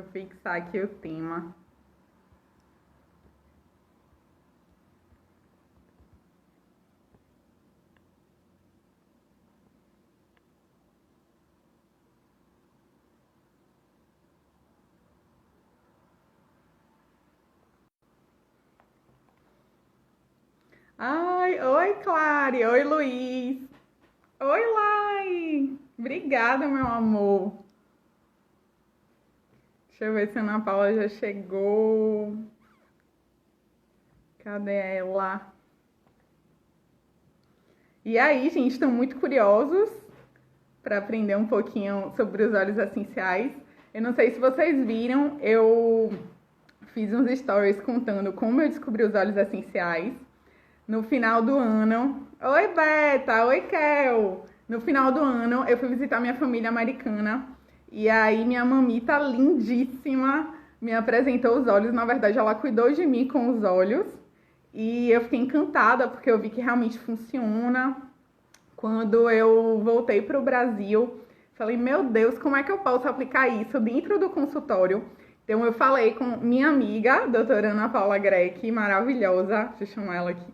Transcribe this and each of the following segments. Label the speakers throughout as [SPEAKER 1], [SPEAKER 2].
[SPEAKER 1] eu fixar aqui o tema. Ai, oi, Clary. Oi, Luiz. Oi, Lai. Obrigada, meu amor. Deixa eu ver se a Ana Paula já chegou. Cadê ela? E aí, gente, estão muito curiosos para aprender um pouquinho sobre os óleos essenciais. Eu não sei se vocês viram, eu fiz uns stories contando como eu descobri os óleos essenciais. No final do ano... Oi, Beta! Oi, Kel! No final do ano, eu fui visitar minha família americana. E aí, minha mamita lindíssima me apresentou os óleos. Na verdade, ela cuidou de mim com os óleos. E eu fiquei encantada, porque eu vi que realmente funciona. Quando eu voltei para o Brasil, falei, meu Deus, como é que eu posso aplicar isso dentro do consultório? Então, eu falei com minha amiga, doutora Ana Paula Greck, maravilhosa. Deixa eu chamar ela aqui.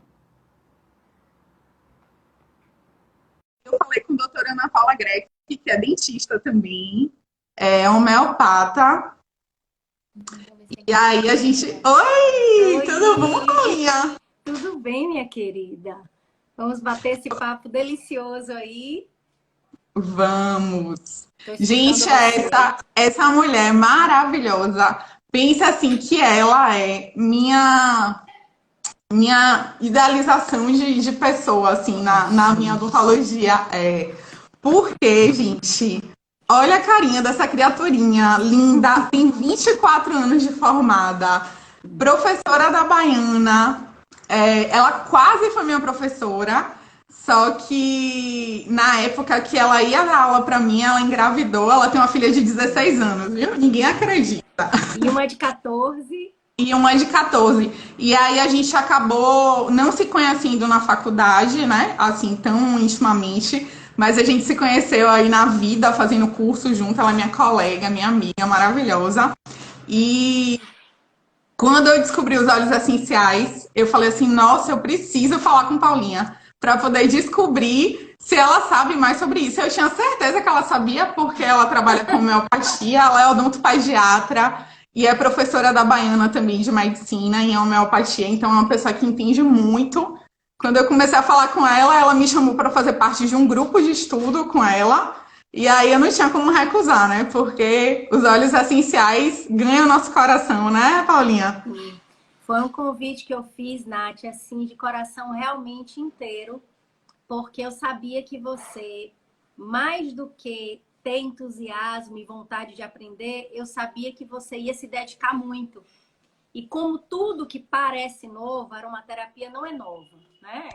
[SPEAKER 1] Eu falei com a doutora Ana Paula Greck, que é dentista também, é homeopata. E aí a gente... Oi! Tudo bom, Paulinha?
[SPEAKER 2] Tudo bem, minha querida? Vamos bater esse papo delicioso aí.
[SPEAKER 1] Vamos! Gente, essa mulher maravilhosa. Pensa assim que ela é minha idealização de pessoa, assim, na minha odontologia. Porque, gente, olha a carinha dessa criaturinha linda, tem 24 anos de formada, professora da Baiana, ela quase foi minha professora, só que na época que ela ia dar aula pra mim, ela engravidou, ela tem uma filha de 16 anos, viu? Ninguém acredita.
[SPEAKER 2] E uma de 14.
[SPEAKER 1] E uma de 14. E aí a gente acabou não se conhecendo na faculdade, né? Assim, tão intimamente. Mas a gente se conheceu aí na vida, fazendo curso junto. Ela é minha colega, minha amiga maravilhosa. E quando eu descobri os óleos essenciais, eu falei assim, nossa, eu preciso falar com Paulinha para poder descobrir se ela sabe mais sobre isso. Eu tinha certeza que ela sabia, porque ela trabalha com homeopatia, ela é odontopediatra, e é professora da Baiana também de medicina em homeopatia, então é uma pessoa que entende muito. Quando eu comecei a falar com ela, ela me chamou para fazer parte de um grupo de estudo com ela, e aí eu não tinha como recusar, né? Porque os óleos essenciais ganham nosso coração, né, Paulinha?
[SPEAKER 2] Foi um convite que eu fiz, Nath, assim, de coração realmente inteiro, porque eu sabia que você, mais do que ter entusiasmo e vontade de aprender, eu sabia que você ia se dedicar muito. E como tudo que parece novo, a aromaterapia não é nova, né?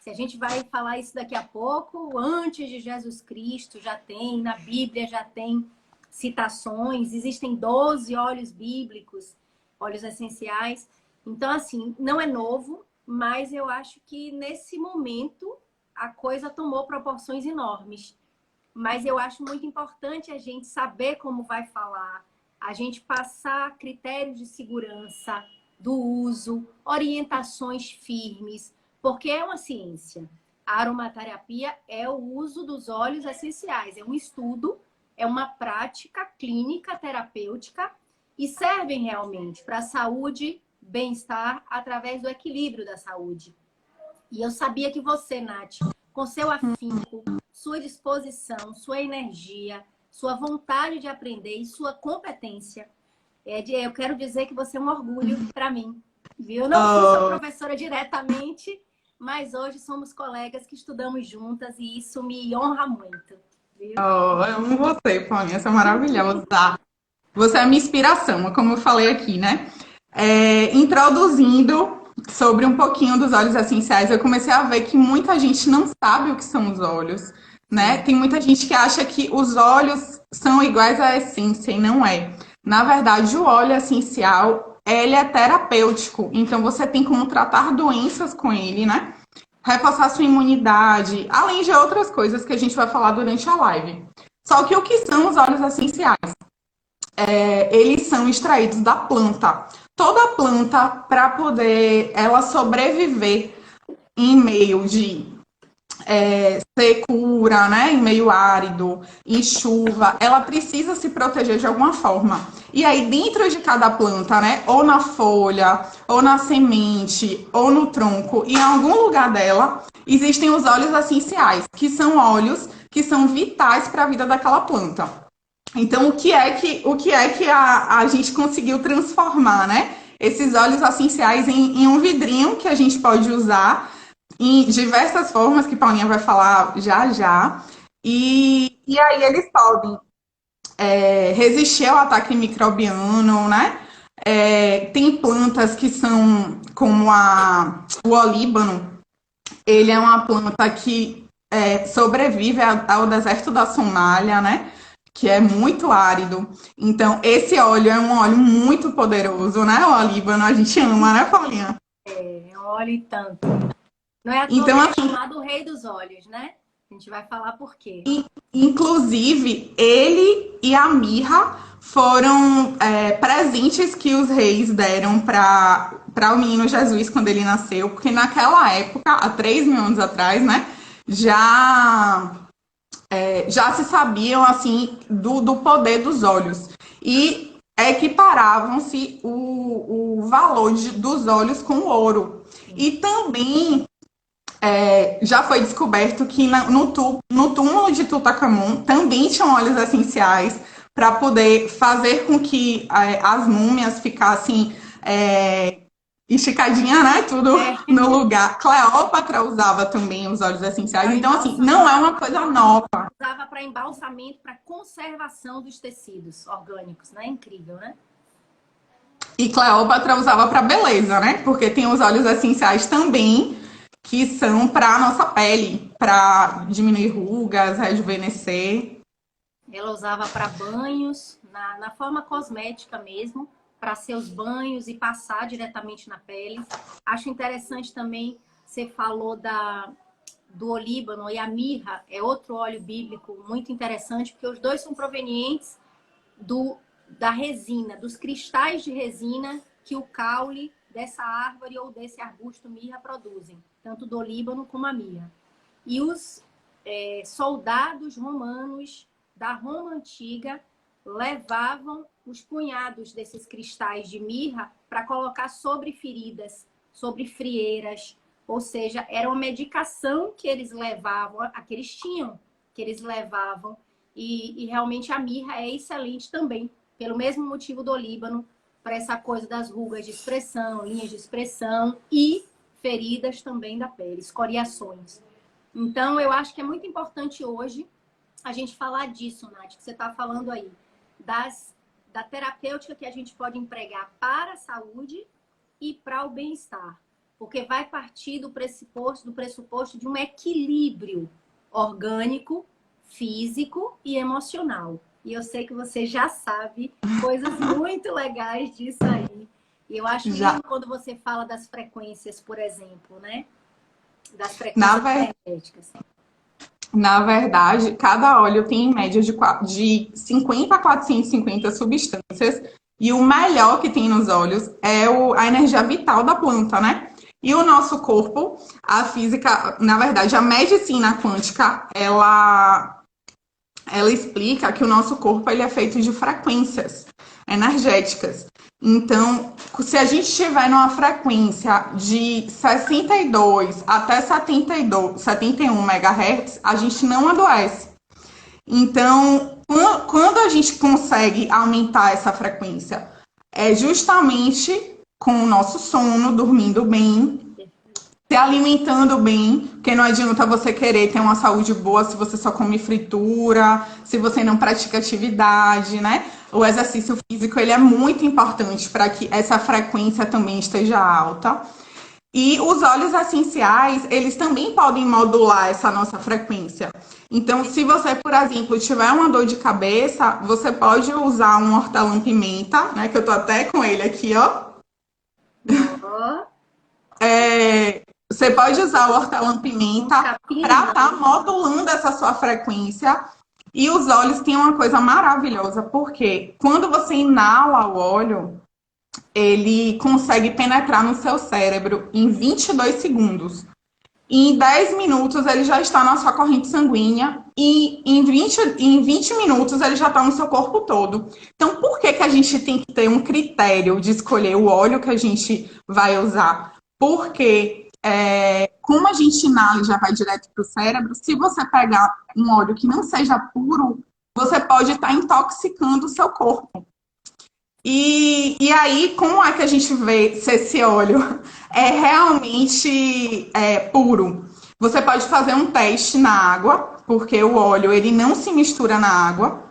[SPEAKER 2] Se a gente vai falar isso daqui a pouco, antes de Jesus Cristo já tem, na Bíblia já tem citações, existem 12 óleos bíblicos, óleos essenciais. Então, assim, não é novo, mas eu acho que nesse momento a coisa tomou proporções enormes. Mas eu acho muito importante a gente saber como vai falar, a gente passar critérios de segurança do uso, orientações firmes, porque é uma ciência. A aromaterapia é o uso dos óleos essenciais, é um estudo, é uma prática clínica terapêutica e servem realmente para a saúde, bem-estar, através do equilíbrio da saúde. E eu sabia que você, Nath, com seu afinco, sua disposição, sua energia, sua vontade de aprender e sua competência, eu quero dizer que você é um orgulho para mim, viu? Eu não fui sua professora diretamente, mas hoje somos colegas que estudamos juntas e isso me honra muito, viu?
[SPEAKER 1] Eu amo você, Paulinha, você é maravilhosa. Você é a minha inspiração, como eu falei aqui, né? Introduzindo sobre um pouquinho dos óleos essenciais, eu comecei a ver que muita gente não sabe o que são os óleos, né? Tem muita gente que acha que os óleos são iguais à essência e não é. Na verdade, o óleo essencial, ele é terapêutico, então você tem como tratar doenças com ele, né? Reforçar sua imunidade, além de outras coisas que a gente vai falar durante a live. Só que o que são os óleos essenciais? eles são extraídos da planta. Toda planta, para poder ela sobreviver em meio de secura, né, em meio árido, em chuva, ela precisa se proteger de alguma forma. E aí, dentro de cada planta, né, ou na folha, ou na semente, ou no tronco, em algum lugar dela, existem os óleos essenciais, que são óleos que são vitais para a vida daquela planta. Então, o que é que a gente conseguiu transformar, né? Esses óleos essenciais em um vidrinho que a gente pode usar em diversas formas, que Paulinha vai falar já já. E aí eles podem resistir ao ataque microbiano, né? Tem plantas que são como o olíbano, ele é uma planta que sobrevive ao deserto da Somália, né? Que é muito árido. Então, esse óleo é um óleo muito poderoso, né? O olíbano, a gente ama, né, Paulinha?
[SPEAKER 2] É um óleo e tanto. Não é à toa
[SPEAKER 1] Então,
[SPEAKER 2] que é
[SPEAKER 1] assim,
[SPEAKER 2] chamado o rei dos óleos, né? A gente vai falar por quê.
[SPEAKER 1] inclusive, ele e a mirra foram presentes que os reis deram para o menino Jesus quando ele nasceu, porque naquela época, há 3.000 anos atrás, né, já, já se sabiam assim do poder dos óleos. E equiparavam-se o valor dos óleos com o ouro. E também já foi descoberto que no túmulo de Tutankhamon também tinham óleos essenciais para poder fazer com que as múmias ficassem esticadinha, né? Tudo no lugar. Cleópatra usava também os óleos essenciais. Então, assim, não é uma coisa nova.
[SPEAKER 2] Usava para embalsamento, para conservação dos tecidos orgânicos, né? Incrível, né?
[SPEAKER 1] E Cleópatra usava para beleza, né? Porque tem os óleos essenciais também que são para a nossa pele, para diminuir rugas, rejuvenescer.
[SPEAKER 2] Ela usava para banhos, na forma cosmética mesmo, para seus banhos e passar diretamente na pele. Acho interessante também, você falou do olíbano e a mirra, é outro óleo bíblico muito interessante, porque os dois são provenientes da resina, dos cristais de resina que o caule dessa árvore ou desse arbusto mirra produzem, tanto do olíbano como a mirra. E os soldados romanos da Roma antiga levavam os punhados desses cristais de mirra para colocar sobre feridas, sobre frieiras, ou seja, era uma medicação que eles levavam, que eles tinham, que eles levavam, e realmente a mirra é excelente também, pelo mesmo motivo do olíbano, para essa coisa das rugas de expressão, linhas de expressão e feridas também da pele, escoriações. Então, eu acho que é muito importante hoje a gente falar disso, Nath, que você está falando aí, da terapêutica que a gente pode empregar para a saúde e para o bem-estar. Porque vai partir do pressuposto de um equilíbrio orgânico, físico e emocional. E eu sei que você já sabe coisas muito legais disso aí. E eu acho lindo quando você fala das frequências, por exemplo, né? Das frequências energéticas.
[SPEAKER 1] Na verdade, cada óleo tem em média de 50 a 450 substâncias. E o melhor que tem nos óleos é a energia vital da planta, né? E o nosso corpo, a física, na verdade, a medicina quântica, ela explica que o nosso corpo ele é feito de frequências energéticas. Então, se a gente estiver numa frequência de 62 até 71 MHz, a gente não adoece. Então, quando a gente consegue aumentar essa frequência, é justamente com o nosso sono, dormindo bem, se alimentando bem, porque não adianta você querer ter uma saúde boa se você só come fritura, se você não pratica atividade, né? O exercício físico ele é muito importante para que essa frequência também esteja alta. E os óleos essenciais, eles também podem modular essa nossa frequência. Então, se você, por exemplo, tiver uma dor de cabeça, você pode usar um hortelã-pimenta, né? Que eu tô até com ele aqui, ó. Você pode usar o hortelã-pimenta para estar modulando essa sua frequência E os óleos têm uma coisa maravilhosa, porque quando você inala o óleo, ele consegue penetrar no seu cérebro em 22 segundos. E em 10 minutos ele já está na sua corrente sanguínea e em 20 minutos ele já está no seu corpo todo. Então, por que, que a gente tem que ter um critério de escolher o óleo que a gente vai usar? Porque, como a gente inala e já vai direto para o cérebro, se você pegar um óleo que não seja puro, você pode estar intoxicando o seu corpo. E aí, como é que a gente vê se esse óleo é realmente puro? Você pode fazer um teste na água, porque o óleo ele não se mistura na água.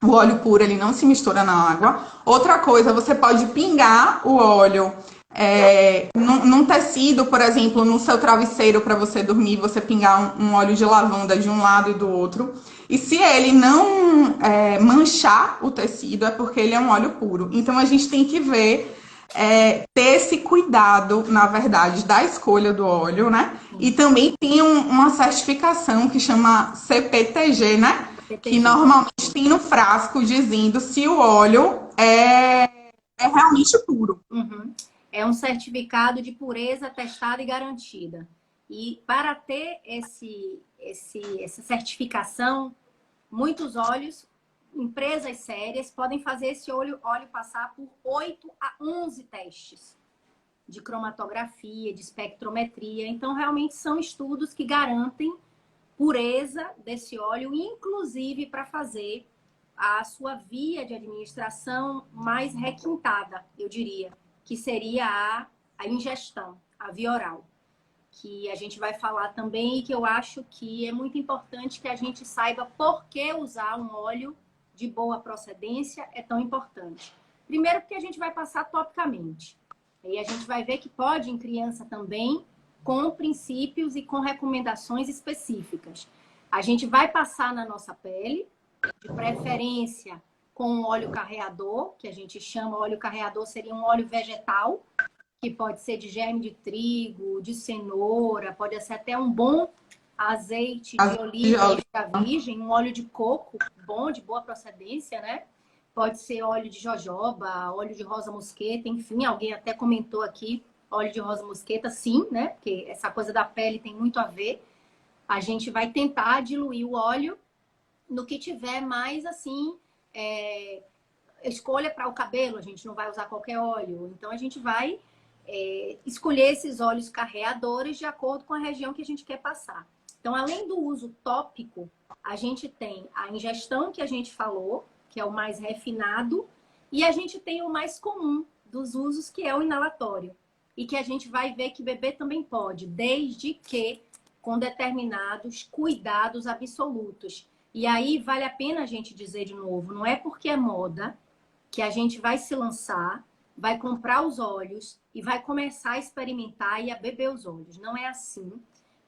[SPEAKER 1] O óleo puro ele não se mistura na água. Outra coisa, você pode pingar o óleo num tecido, por exemplo, no seu travesseiro para você dormir, você pingar um óleo de lavanda de um lado e do outro. E se ele não manchar o tecido, é porque ele é um óleo puro. Então a gente tem que ver, ter esse cuidado, na verdade, da escolha do óleo, né? E também tem uma certificação que chama CPTG, né? Que normalmente tem no frasco dizendo se o óleo é realmente puro.
[SPEAKER 2] Uhum. É um certificado de pureza testada e garantida. E para ter essa certificação, muitos óleos, empresas sérias, podem fazer esse óleo passar por 8 a 11 testes de cromatografia, de espectrometria. Então, realmente são estudos que garantem pureza desse óleo, inclusive para fazer a sua via de administração mais requintada, eu diria, que seria a ingestão, a via oral, que a gente vai falar também e que eu acho que é muito importante que a gente saiba por que usar um óleo de boa procedência é tão importante. Primeiro porque a gente vai passar topicamente. E a gente vai ver que pode em criança também, com princípios e com recomendações específicas. A gente vai passar na nossa pele, de preferência com um óleo carreador, que a gente chama óleo carreador, seria um óleo vegetal, que pode ser de germe de trigo, de cenoura, pode ser até um bom azeite de oliva extra virgem, um óleo de coco bom, de boa procedência, né? Pode ser óleo de jojoba, óleo de rosa mosqueta, enfim, alguém até comentou aqui, óleo de rosa mosqueta, sim, né? Porque essa coisa da pele tem muito a ver. A gente vai tentar diluir o óleo no que tiver mais, assim, escolha para o cabelo, a gente não vai usar qualquer óleo. Então, a gente vai escolher esses óleos carreadores de acordo com a região que a gente quer passar. Então, além do uso tópico, a gente tem a ingestão que a gente falou, que é o mais refinado, e a gente tem o mais comum dos usos, que é o inalatório. E que a gente vai ver que bebê também pode, desde que com determinados cuidados absolutos. E aí vale a pena a gente dizer de novo, não é porque é moda que a gente vai se lançar, vai comprar os óleos e vai começar a experimentar e a beber os óleos. Não é assim.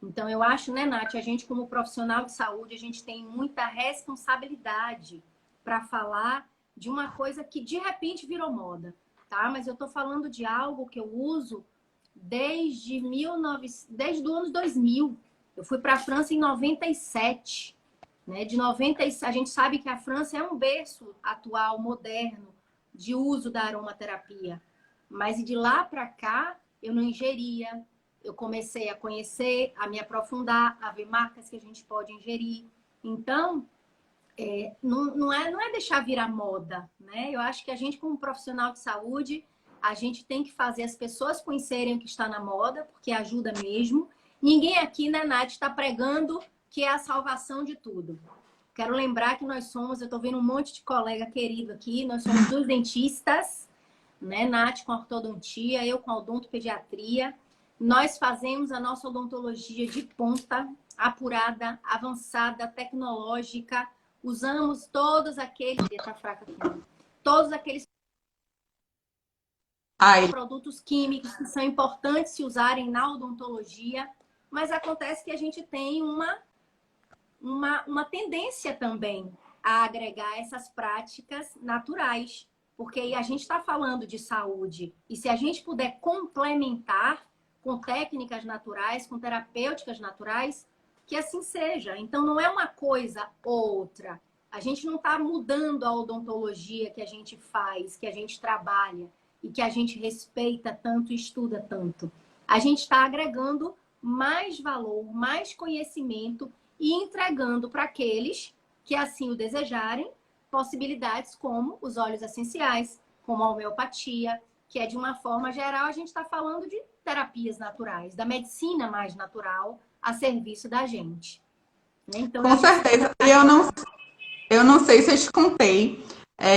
[SPEAKER 2] Então, eu acho, né, Nath, a gente como profissional de saúde, a gente tem muita responsabilidade para falar de uma coisa que de repente virou moda, tá? Mas eu tô falando de algo que eu uso desde o ano 2000. Eu fui para a França em 97, né? A gente sabe que a França é um berço atual, moderno, de uso da aromaterapia. Mas de lá para cá, eu não ingeria. Eu comecei a conhecer, a me aprofundar, a ver marcas que a gente pode ingerir. Então, não é deixar virar moda, né? Eu acho que a gente, como profissional de saúde, a gente tem que fazer as pessoas conhecerem o que está na moda, porque ajuda mesmo. Ninguém aqui, né, Nath, está pregando que é a salvação de tudo. Quero lembrar que nós somos, eu estou vendo um monte de colega querido aqui, nós somos dois dentistas, né? Nath com ortodontia, eu com odontopediatria. Nós fazemos a nossa odontologia de ponta, apurada, avançada, tecnológica. Usamos todos aqueles... Tá fraca aqui, todos aqueles produtos químicos que são importantes se usarem na odontologia, mas acontece que a gente tem uma tendência também a agregar essas práticas naturais, porque aí a gente está falando de saúde, e se a gente puder complementar com técnicas naturais, com terapêuticas naturais, que assim seja. Então, não é uma coisa ou outra, A gente não está mudando a odontologia que a gente faz, que a gente trabalha e que a gente respeita tanto e estuda tanto. A gente está agregando mais valor, mais conhecimento e entregando para aqueles que assim o desejarem possibilidades como os óleos essenciais, como a homeopatia, que é de uma forma geral, a gente está falando de terapias naturais, da medicina mais natural a serviço da gente. Então,
[SPEAKER 1] Com certeza. E eu não sei se eu te contei.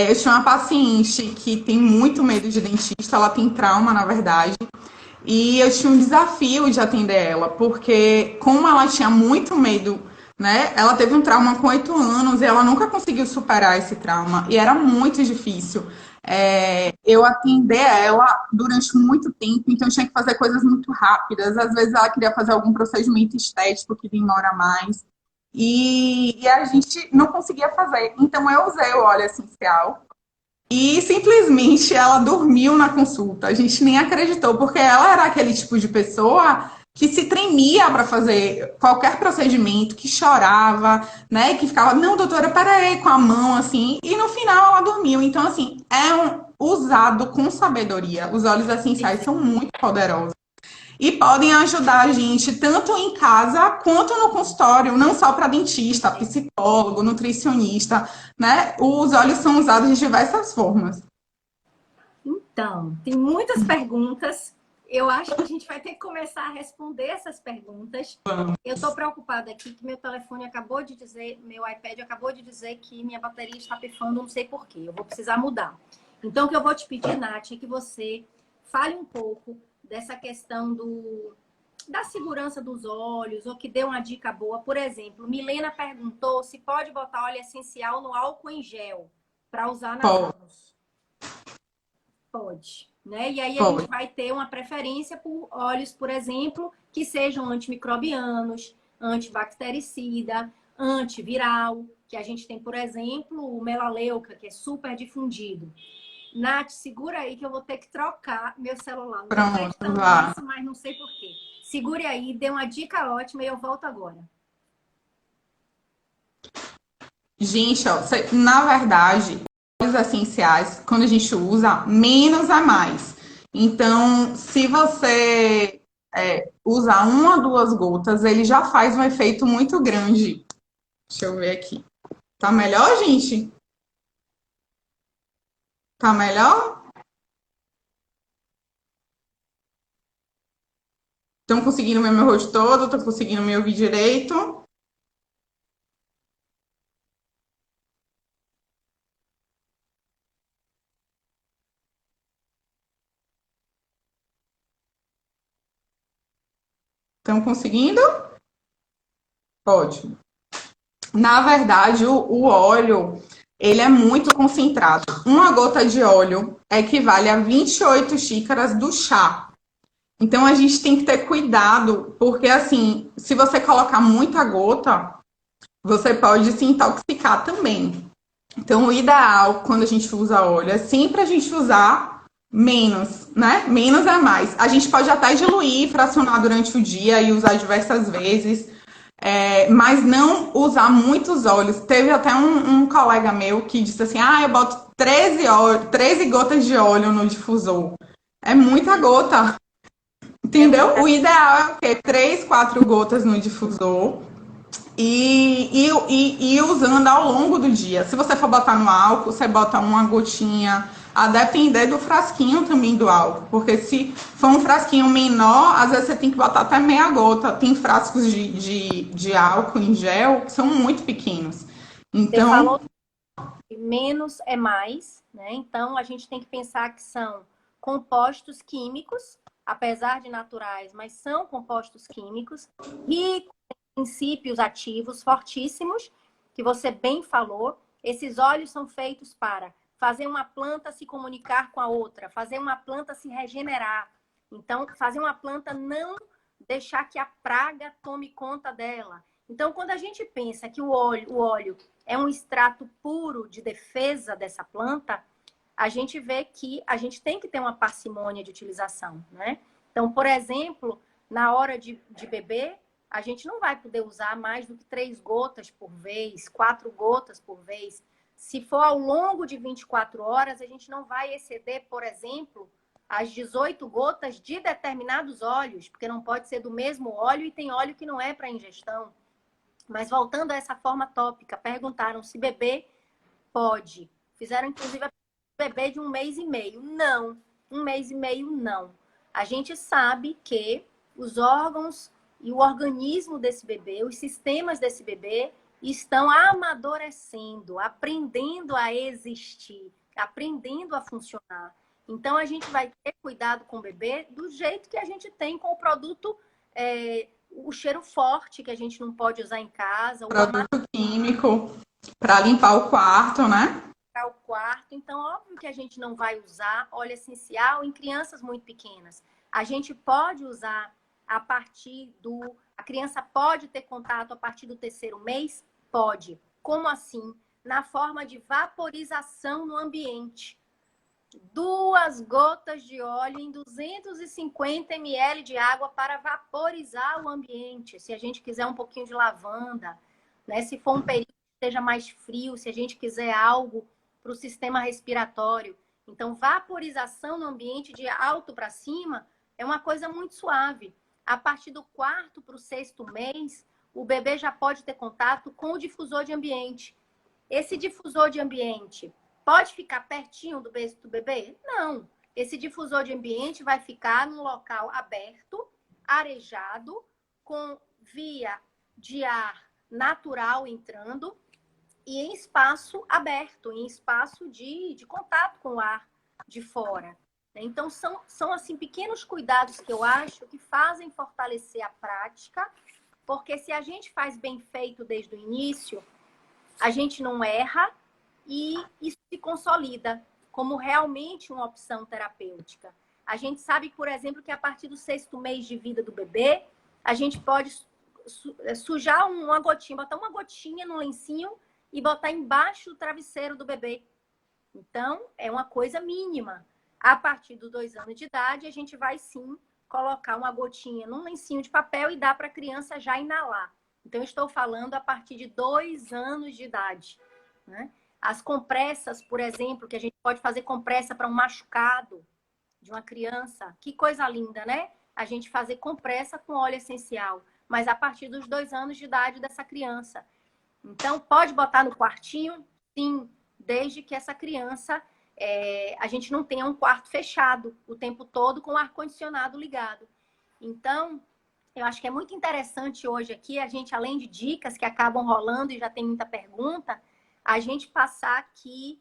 [SPEAKER 1] Eu tinha uma paciente que tem muito medo de dentista, ela tem trauma, na verdade. E eu tinha um desafio de atender ela, porque como ela tinha muito medo, né? Ela teve um trauma com 8 anos e ela nunca conseguiu superar esse trauma. E era muito difícil. Eu atender ela durante muito tempo, então eu tinha que fazer coisas muito rápidas. Às vezes ela queria fazer algum procedimento estético que demora mais. E a gente não conseguia fazer. Então eu usei o óleo essencial e simplesmente ela dormiu na consulta. A gente nem acreditou, porque ela era aquele tipo de pessoa que se tremia para fazer qualquer procedimento, que chorava, né? Que ficava, não, doutora, peraí, com a mão assim. E no final ela dormiu. Então, assim, usado com sabedoria. Os óleos essenciais são muito poderosos. E podem ajudar a gente tanto em casa quanto no consultório, não só para dentista, psicólogo, nutricionista, né? Os óleos são usados de diversas formas.
[SPEAKER 2] Então, tem muitas perguntas. Eu acho que a gente vai ter que começar a responder essas perguntas. Eu estou preocupada aqui que meu telefone acabou de dizer, meu iPad acabou de dizer que minha bateria está pifando, não sei por quê. Eu vou precisar mudar. Então, o que eu vou te pedir, Nath, é que você fale um pouco dessa questão da segurança dos olhos, ou que dê uma dica boa. Por exemplo, Milena perguntou se pode botar óleo essencial no álcool em gel para usar nas
[SPEAKER 1] Pode,
[SPEAKER 2] mãos. Pode, né? E aí a gente
[SPEAKER 1] pode.
[SPEAKER 2] vai ter uma preferência por óleos, por exemplo, que sejam antimicrobianos, antibactericida, antiviral, que a gente tem, por exemplo, o melaleuca, que é super difundido. Nath, segura aí que eu vou ter que trocar meu celular. Não estou
[SPEAKER 1] Pronto,
[SPEAKER 2] acreditando
[SPEAKER 1] vá.
[SPEAKER 2] nisso, mas não sei por quê. Segure aí, dê uma dica ótima e eu volto agora.
[SPEAKER 1] Gente, ó, na verdade, óleos essenciais, quando a gente usa, menos é mais. Então, se você usar uma ou duas gotas, ele já faz um efeito muito grande. Deixa eu ver aqui. Tá melhor, gente? Tá melhor? Estão conseguindo ver meu rosto todo? Estão conseguindo me ouvir direito? Estão conseguindo? Ótimo. Na verdade, o óleo, ele é muito concentrado. Uma gota de óleo equivale a 28 xícaras do chá. Então, a gente tem que ter cuidado, porque, assim, se você colocar muita gota, você pode se intoxicar também. Então, o ideal, quando a gente usa óleo, é sempre a gente usar menos, né? Menos é mais. A gente pode até diluir, fracionar durante o dia e usar diversas vezes, mas não usar muitos óleos. Teve até um colega meu que disse assim: eu boto 13 gotas de óleo no difusor. É muita gota, entendeu? O ideal é o quê? 3, 4 gotas no difusor e usando ao longo do dia. Se você for botar no álcool, você bota uma gotinha, a depender do frasquinho também do álcool, porque se for um frasquinho menor, às vezes você tem que botar até meia gota. Tem frascos de álcool em gel que são muito pequenos.
[SPEAKER 2] Você
[SPEAKER 1] Então,
[SPEAKER 2] falou que menos é mais, né? Então, a gente tem que pensar que são compostos químicos, apesar de naturais, mas são compostos químicos, ricos em princípios ativos fortíssimos, que você bem falou. Esses óleos são feitos para fazer uma planta se comunicar com a outra, fazer uma planta se regenerar. Então, fazer uma planta não deixar que a praga tome conta dela. Então, quando a gente pensa que o óleo é um extrato puro de defesa dessa planta, a gente vê que a gente tem que ter uma parcimônia de utilização, né? Então, por exemplo, na hora de beber, a gente não vai poder usar mais do que 3 gotas por vez, 4 gotas por vez. Se for ao longo de 24 horas, a gente não vai exceder, por exemplo, as 18 gotas de determinados óleos, porque não pode ser do mesmo óleo e tem óleo que não é para ingestão. Mas voltando a essa forma tópica, perguntaram se beber pode. Fizeram, inclusive, a bebê de 1 mês e meio. Não, 1 mês e meio não. A gente sabe que os órgãos e o organismo desse bebê, os sistemas desse bebê, estão amadurecendo, aprendendo a existir, aprendendo a funcionar. Então, a gente vai ter cuidado com o bebê do jeito que a gente tem com o produto, o cheiro forte, que a gente não pode usar em casa.
[SPEAKER 1] Produto químico para limpar o quarto, né?
[SPEAKER 2] Para o quarto. Então, óbvio que a gente não vai usar óleo essencial em crianças muito pequenas. A gente pode usar a partir do... A criança pode ter contato a partir do 3º mês? Pode. Como assim? Na forma de vaporização no ambiente. 2 gotas de óleo em 250 ml de água para vaporizar o ambiente. Se a gente quiser um pouquinho de lavanda, né? Se for um período que esteja mais frio, se a gente quiser algo para o sistema respiratório. Então, vaporização no ambiente de alto para cima é uma coisa muito suave. A partir do 4º para o 6º mês, o bebê já pode ter contato com o difusor de ambiente. Esse difusor de ambiente pode ficar pertinho do beijo do bebê? Não. Esse difusor de ambiente vai ficar num local aberto, arejado, com via de ar natural entrando e em espaço aberto, em espaço de contato com o ar de fora. Então, são assim, pequenos cuidados que eu acho que fazem fortalecer a prática, porque se a gente faz bem feito desde o início, a gente não erra e isso se consolida como realmente uma opção terapêutica. A gente sabe, por exemplo, que a partir do 6º mês de vida do bebê, a gente pode sujar uma gotinha, botar uma gotinha no lencinho e botar embaixo do travesseiro do bebê. Então, é uma coisa mínima. A partir dos 2 anos de idade, a gente vai sim colocar uma gotinha num lencinho de papel e dar para a criança já inalar. Então, eu estou falando a partir de 2 anos de idade, né? As compressas, por exemplo, que a gente pode fazer compressa para um machucado de uma criança. Que coisa linda, né? A gente fazer compressa com óleo essencial, mas a partir dos 2 anos de idade dessa criança. Então, pode botar no quartinho? Sim, desde que essa criança, a gente não tenha um quarto fechado o tempo todo com o ar-condicionado ligado. Então, eu acho que é muito interessante hoje aqui, a gente, além de dicas que acabam rolando e já tem muita pergunta, a gente passar que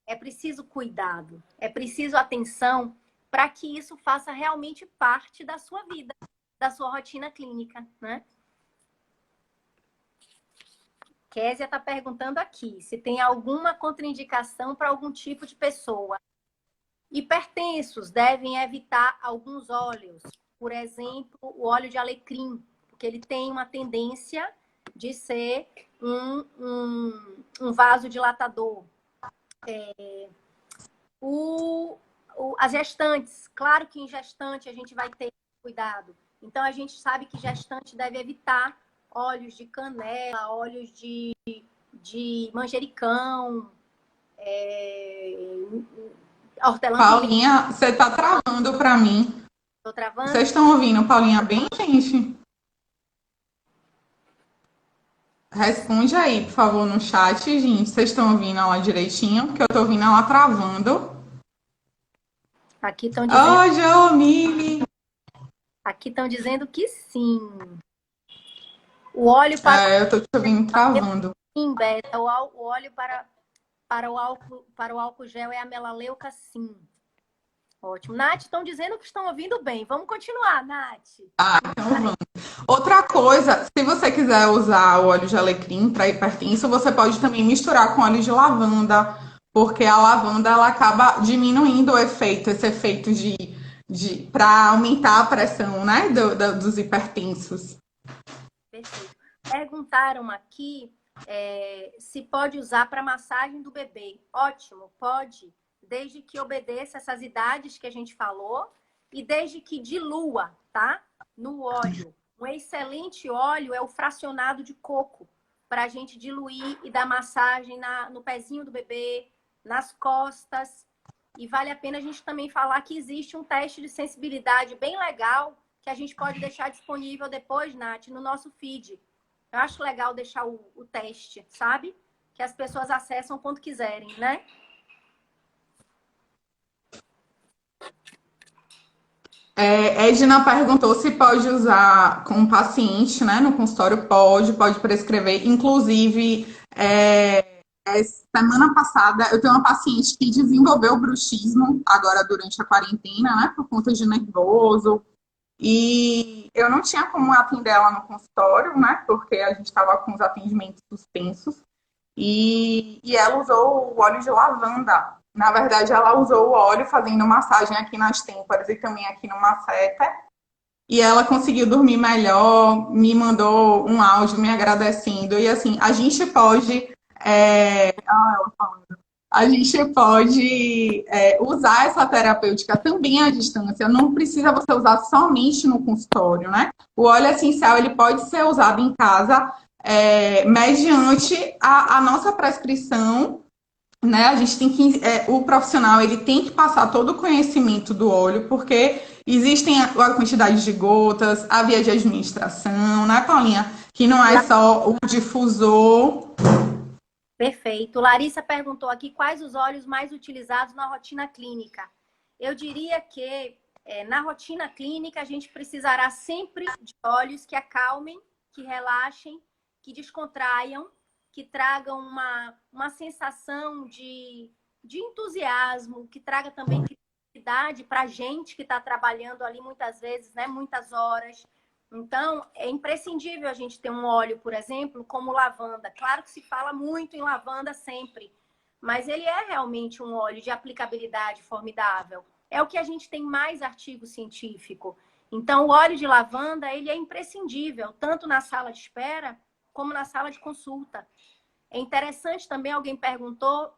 [SPEAKER 2] é preciso cuidado, é preciso atenção para que isso faça realmente parte da sua vida, da sua rotina clínica, né? Késia está perguntando aqui se tem alguma contraindicação para algum tipo de pessoa. Hipertensos devem evitar alguns óleos, por exemplo, o óleo de alecrim, porque ele tem uma tendência de ser um vasodilatador. As gestantes, claro que em gestante a gente vai ter cuidado. Então, a gente sabe que gestante deve evitar óleos de canela, óleos de manjericão, hortelã.
[SPEAKER 1] Paulinha, você tá travando para mim.
[SPEAKER 2] Tô travando?
[SPEAKER 1] Vocês estão ouvindo Paulinha bem, gente? Responde aí, por favor, no chat, gente. Vocês estão ouvindo ela direitinho? Porque eu tô ouvindo ela travando.
[SPEAKER 2] Aqui estão dizendo...
[SPEAKER 1] Ô, Jomili!
[SPEAKER 2] Aqui estão dizendo que sim. O óleo para...
[SPEAKER 1] eu tô te ouvindo travando.
[SPEAKER 2] Sim, Beta. O óleo para o álcool gel é a melaleuca, sim. Ótimo. Nath, estão dizendo que estão ouvindo bem. Vamos continuar, Nath.
[SPEAKER 1] Então vamos. Outra coisa, se você quiser usar o óleo de alecrim para hipertenso, você pode também misturar com óleo de lavanda, porque a lavanda ela acaba diminuindo esse efeito para aumentar a pressão, né, dos hipertensos.
[SPEAKER 2] Perfeito. Perguntaram aqui se pode usar para massagem do bebê. Ótimo, pode. Desde que obedeça essas idades que a gente falou e desde que dilua, tá? No óleo. um excelente óleo é o fracionado de coco, para a gente diluir e dar massagem no pezinho do bebê, nas costas. E vale a pena a gente também falar que existe um teste de sensibilidade bem legal que a gente pode deixar disponível depois, Nath, no nosso feed. Eu acho legal deixar o teste, sabe? Que as pessoas acessam quando quiserem, né?
[SPEAKER 1] Edna perguntou se pode usar com o paciente, né? No consultório pode prescrever. Inclusive, semana passada eu tenho uma paciente que desenvolveu bruxismo agora durante a quarentena, né? Por conta de nervoso. E eu não tinha como atender ela no consultório, né? Porque a gente estava com os atendimentos suspensos. E ela usou o óleo de lavanda. Na verdade, ela usou o óleo fazendo massagem aqui nas têmporas e também aqui no masseter. E ela conseguiu dormir melhor, me mandou um áudio me agradecendo. E assim, a gente pode. A gente pode usar essa terapêutica também à distância. Não precisa você usar somente no consultório, né? O óleo essencial ele pode ser usado em casa mediante a nossa prescrição, né? A gente tem que o profissional ele tem que passar todo o conhecimento do óleo, porque existem a quantidade de gotas, a via de administração, né, Paulinha? Que não é só o difusor.
[SPEAKER 2] Perfeito. Larissa perguntou aqui quais os óleos mais utilizados na rotina clínica. Eu diria que na rotina clínica a gente precisará sempre de óleos que acalmem, que relaxem, que descontraiam, que tragam uma sensação de entusiasmo, que traga também criatividade para a gente que está trabalhando ali muitas vezes, né, muitas horas. Então, é imprescindível a gente ter um óleo, por exemplo, como lavanda. Claro que se fala muito em lavanda sempre, mas ele é realmente um óleo de aplicabilidade formidável. É o que a gente tem mais artigo científico. Então, o óleo de lavanda, ele é imprescindível, tanto na sala de espera, como na sala de consulta. É interessante também, alguém perguntou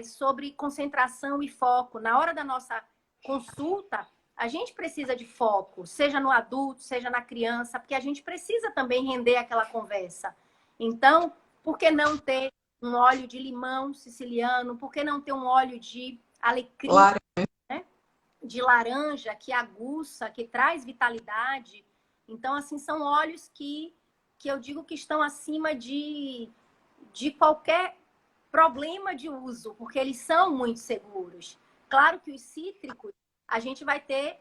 [SPEAKER 2] sobre concentração e foco. Na hora da nossa consulta, a gente precisa de foco, seja no adulto, seja na criança, porque a gente precisa também render aquela conversa. Então, por que não ter um óleo de limão siciliano? Por que não ter um óleo de alecrim, né? De laranja, que aguça, que traz vitalidade? Então, assim, são óleos que eu digo que estão acima de qualquer problema de uso, porque eles são muito seguros. Claro que os cítricos, a gente vai ter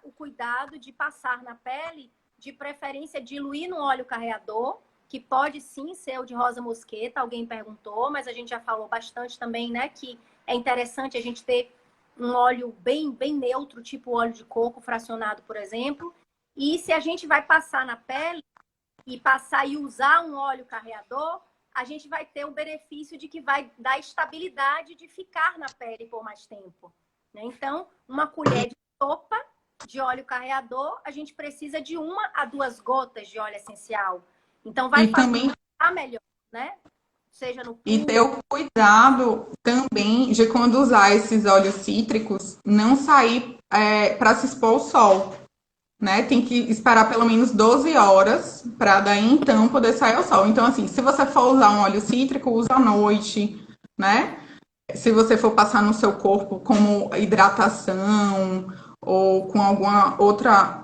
[SPEAKER 2] o cuidado de passar na pele, de preferência diluir no óleo carreador, que pode sim ser o de rosa mosqueta, alguém perguntou, mas a gente já falou bastante também, né, que é interessante a gente ter um óleo bem, bem neutro, tipo óleo de coco fracionado, por exemplo. E se a gente vai passar na pele e passar e usar um óleo carreador, a gente vai ter o benefício de que vai dar estabilidade de ficar na pele por mais tempo. Então, uma colher de sopa de óleo carreador, a gente precisa de 1 a 2 gotas de óleo essencial. Então, vai fazer melhor, né? Seja no
[SPEAKER 1] E ter o cuidado também de quando usar esses óleos cítricos, não sair para se expor ao sol, né? Tem que esperar pelo menos 12 horas para daí então poder sair ao sol. Então, assim, se você for usar um óleo cítrico, usa à noite, né? Se você for passar no seu corpo como hidratação ou com alguma outra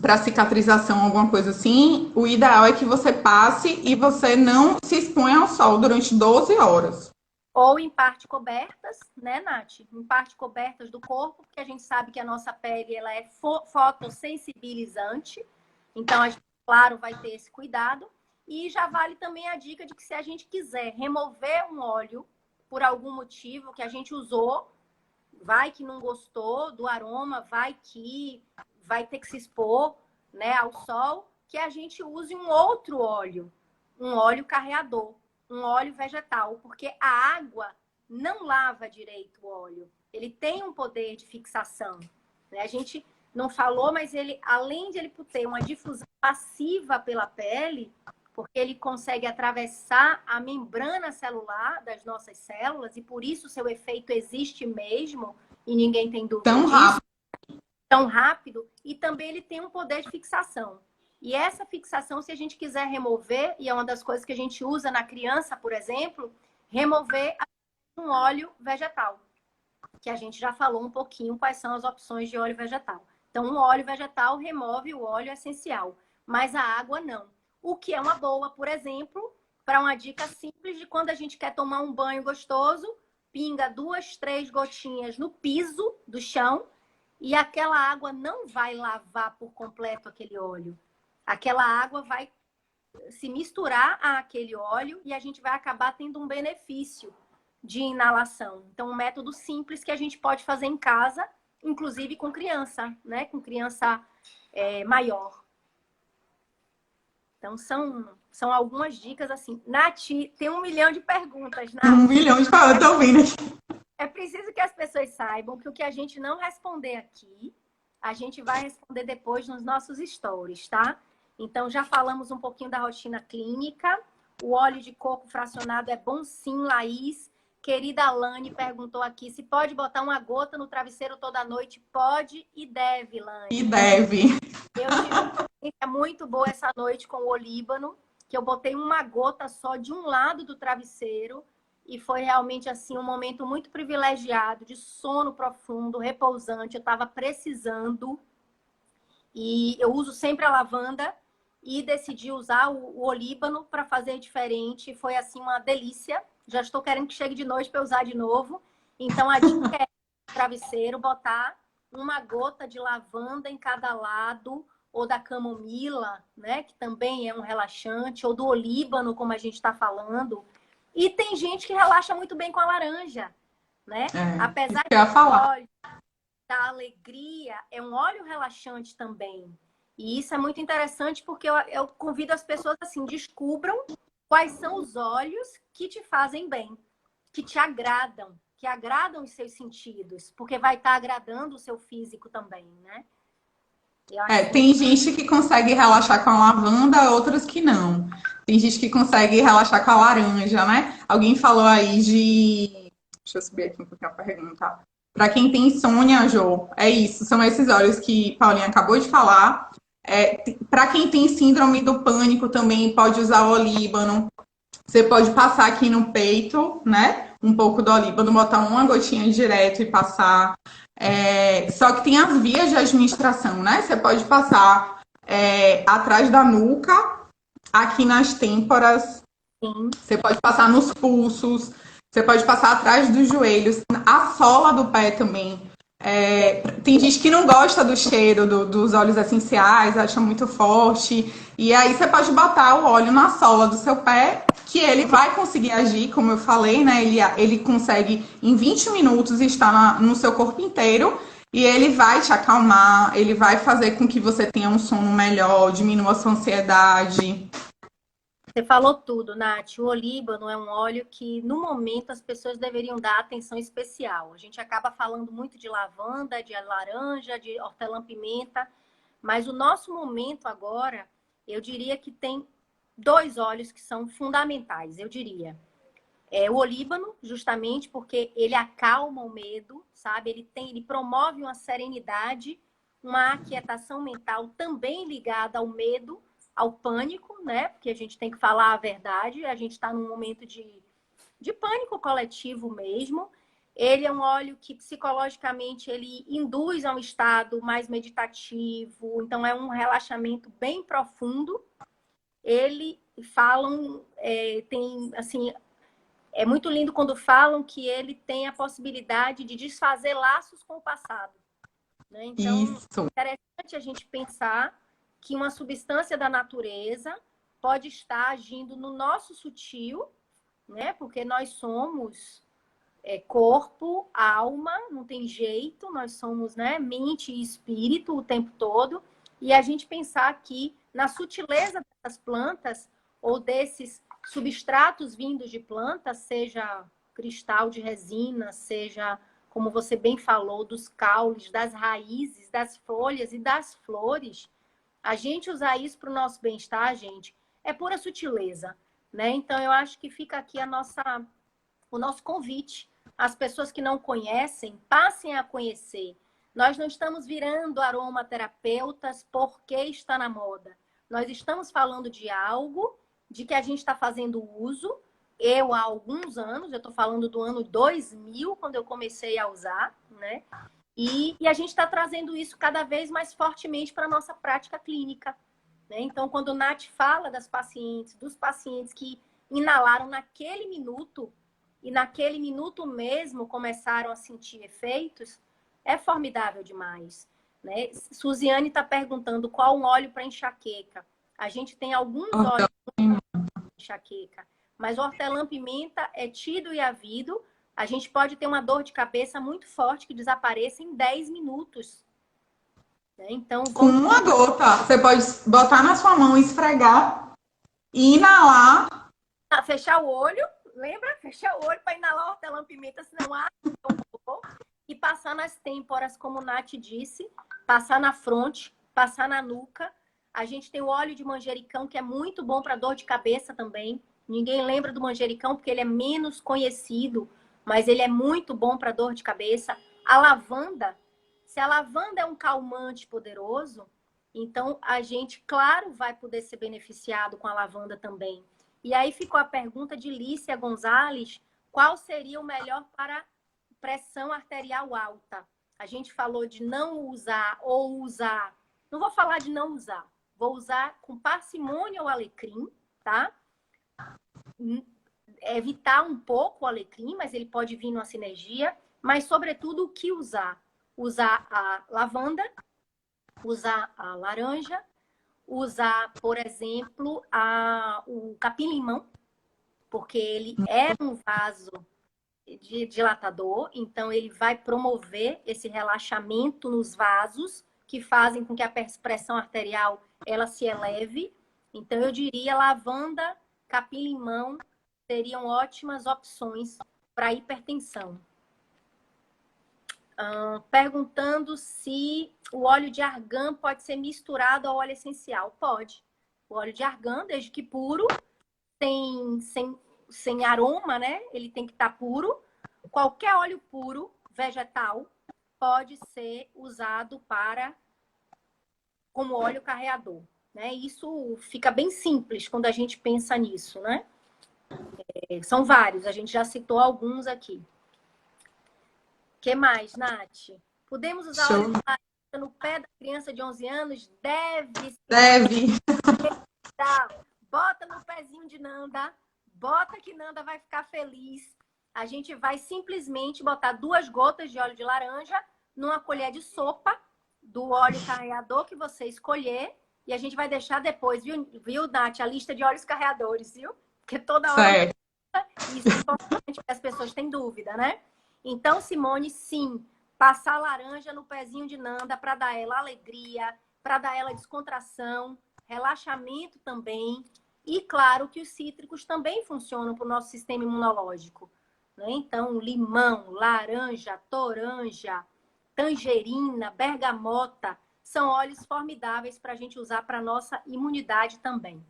[SPEAKER 1] para cicatrização, alguma coisa assim, o ideal é que você passe e você não se exponha ao sol durante 12 horas.
[SPEAKER 2] Ou em parte cobertas, né, Nath? Em parte cobertas do corpo, porque a gente sabe que a nossa pele ela é fotossensibilizante. Então, a gente, claro, vai ter esse cuidado. E já vale também a dica de que se a gente quiser remover um óleo por algum motivo que a gente usou, vai que não gostou do aroma, vai que vai ter que se expor, né, ao sol, que a gente use um outro óleo, um óleo carreador, um óleo vegetal, porque a água não lava direito o óleo. Ele tem um poder de fixação, né? A gente não falou, mas ele, além de ele ter uma difusão passiva pela pele, porque ele consegue atravessar a membrana celular das nossas células, e por isso seu efeito existe mesmo, e ninguém tem dúvida disso. Tão rápido, e também ele tem um poder de fixação. E essa fixação, se a gente quiser remover, e é uma das coisas que a gente usa na criança, por exemplo, remover um óleo vegetal, que a gente já falou um pouquinho quais são as opções de óleo vegetal. Então, um óleo vegetal remove o óleo essencial, mas a água não. O que é uma boa, por exemplo, para uma dica simples de quando a gente quer tomar um banho gostoso, pinga 2, 3 gotinhas no piso do chão e aquela água não vai lavar por completo aquele óleo. Aquela água vai se misturar àquele óleo e a gente vai acabar tendo um benefício de inalação. Então, um método simples que a gente pode fazer em casa, inclusive com criança, né? Com criança maior. Então, são algumas dicas assim. Nath, tem 1 milhão de perguntas, Nath.
[SPEAKER 1] 1 milhão de perguntas, eu tô ouvindo aqui.
[SPEAKER 2] É preciso que as pessoas saibam que o que a gente não responder aqui, a gente vai responder depois nos nossos stories, tá? Então, já falamos um pouquinho da rotina clínica. O óleo de coco fracionado é bom sim, Laís. Querida Lani perguntou aqui se pode botar uma gota no travesseiro toda noite. Pode e deve, Lani.
[SPEAKER 1] E deve.
[SPEAKER 2] Eu tive uma experiência muito boa essa noite com o olíbano, que eu botei uma gota só de um lado do travesseiro e foi realmente assim um momento muito privilegiado, de sono profundo, repousante. Eu estava precisando e eu uso sempre a lavanda e decidi usar o olíbano para fazer diferente. Foi assim uma delícia. Já estou querendo que chegue de noite para usar de novo. Então a dica é no travesseiro botar uma gota de lavanda em cada lado, ou da camomila, né, que também é um relaxante, ou do olíbano, como a gente está falando. E tem gente que relaxa muito bem com a laranja, né? Apesar de óleo da alegria, é um óleo relaxante também. E isso é muito interessante porque eu convido as pessoas assim, descubram quais são os óleos que te fazem bem, que te agradam, que agradam os seus sentidos, porque vai estar agradando o seu físico também, né?
[SPEAKER 1] Tem gente que consegue relaxar com a lavanda, outras que não. Tem gente que consegue relaxar com a laranja, né? Alguém falou aí de... Deixa eu subir aqui um pouquinho a pergunta. Para quem tem insônia, Jô, é isso. São esses óleos que Paulinha acabou de falar. Para quem tem síndrome do pânico também pode usar o olíbano. Você pode passar aqui no peito, né? Um pouco do olíbano, botar uma gotinha direto e passar. Só que tem as vias de administração, né? Você pode passar atrás da nuca, aqui nas têmporas.
[SPEAKER 2] Sim.
[SPEAKER 1] Você pode passar nos pulsos. Você pode passar atrás dos joelhos. A sola do pé também. Tem gente que não gosta do cheiro dos óleos essenciais, acha muito forte. E aí você pode botar o óleo na sola do seu pé, que ele vai conseguir agir, como eu falei, né? Ele consegue, em 20 minutos, estar no seu corpo inteiro. E ele vai te acalmar, ele vai fazer com que você tenha um sono melhor, diminua a sua ansiedade.
[SPEAKER 2] Você falou tudo, Nath. O olíbano é um óleo que, no momento, as pessoas deveriam dar atenção especial. A gente acaba falando muito de lavanda, de laranja, de hortelã-pimenta, mas o nosso momento agora, eu diria que tem 2 óleos que são fundamentais, eu diria. O olíbano, justamente porque ele acalma o medo, sabe? Ele promove uma serenidade, uma aquietação mental também ligada ao medo, ao pânico, né? Porque a gente tem que falar a verdade, a gente está num momento de pânico coletivo mesmo. Ele é um óleo que psicologicamente ele induz a um estado mais meditativo, então é um relaxamento bem profundo. Ele tem assim, é muito lindo quando falam que ele tem a possibilidade de desfazer laços com o passado, né? Então, é interessante a gente pensar que uma substância da natureza pode estar agindo no nosso sutil, né? Porque nós somos corpo, alma, não tem jeito, nós somos, né, mente e espírito o tempo todo. E a gente pensar aqui na sutileza dessas plantas ou desses substratos vindos de plantas, seja cristal de resina, seja, como você bem falou, dos caules, das raízes, das folhas e das flores. A gente usar isso para o nosso bem-estar, gente, é pura sutileza, né? Então, eu acho que fica aqui o nosso convite. As pessoas que não conhecem, passem a conhecer. Nós não estamos virando aromaterapeutas porque está na moda. Nós estamos falando de algo de que a gente está fazendo uso. Eu, há alguns anos, eu estou falando do ano 2000, quando eu comecei a usar, né? E a gente está trazendo isso cada vez mais fortemente para a nossa prática clínica, né? Então, quando o Nath fala das pacientes, dos pacientes que inalaram naquele minuto, e naquele minuto mesmo começaram a sentir efeitos, é formidável demais, né? Suziane está perguntando qual um óleo para enxaqueca. A gente tem alguns óleos para enxaqueca, mas o hortelã-pimenta é tido e havido. A gente pode ter uma dor de cabeça muito forte que desapareça em 10 minutos. Né? Então,
[SPEAKER 1] Com uma gota, você pode botar na sua mão, esfregar e inalar.
[SPEAKER 2] Fechar o olho, lembra? Fechar o olho para inalar hortelã-pimenta, senão há e passar nas têmporas, como o Nath disse, passar na fronte, passar na nuca. A gente tem o óleo de manjericão, que é muito bom para dor de cabeça também. Ninguém lembra do manjericão porque ele é menos conhecido, mas ele é muito bom para dor de cabeça. A lavanda, se a lavanda é um calmante poderoso, então a gente, claro, vai poder ser beneficiado com a lavanda também. E aí ficou a pergunta de Lícia Gonzalez, qual seria o melhor para pressão arterial alta? A gente falou de não usar ou usar. Não vou falar de não usar. Vou usar com parcimônia o alecrim, tá? Evitar um pouco o alecrim, mas ele pode vir numa sinergia. Mas, sobretudo, o que usar? Usar a lavanda, usar a laranja, usar, por exemplo, o capim-limão, porque ele é um vaso dilatador, então ele vai promover esse relaxamento nos vasos que fazem com que a pressão arterial ela se eleve. Então eu diria lavanda, capim-limão seriam ótimas opções para hipertensão. Perguntando se o óleo de argan pode ser misturado ao óleo essencial. Pode. O óleo de argan, desde que puro, sem aroma, né? Ele tem que estar puro. Qualquer óleo puro, vegetal, pode ser usado como óleo carreador, né? Isso fica bem simples quando a gente pensa nisso, né? São vários, a gente já citou alguns aqui. O que mais, Nath? Podemos usar óleo de laranja no pé da criança de 11 anos? Deve. Bota no pezinho de Nanda. Bota que Nanda vai ficar feliz. A gente vai simplesmente botar 2 gotas de óleo de laranja numa colher de sopa do óleo carreador que você escolher. E a gente vai deixar depois, viu, Nath? A lista de óleos carreadores, viu? Porque toda hora... Isso é importante, porque as pessoas têm dúvida, né? Então, Simone, sim, passar laranja no pezinho de Nanda para dar ela alegria, para dar ela descontração, relaxamento também. E claro que os cítricos também funcionam para o nosso sistema imunológico. Né? Então, limão, laranja, toranja, tangerina, bergamota, são óleos formidáveis para a gente usar para a nossa imunidade também.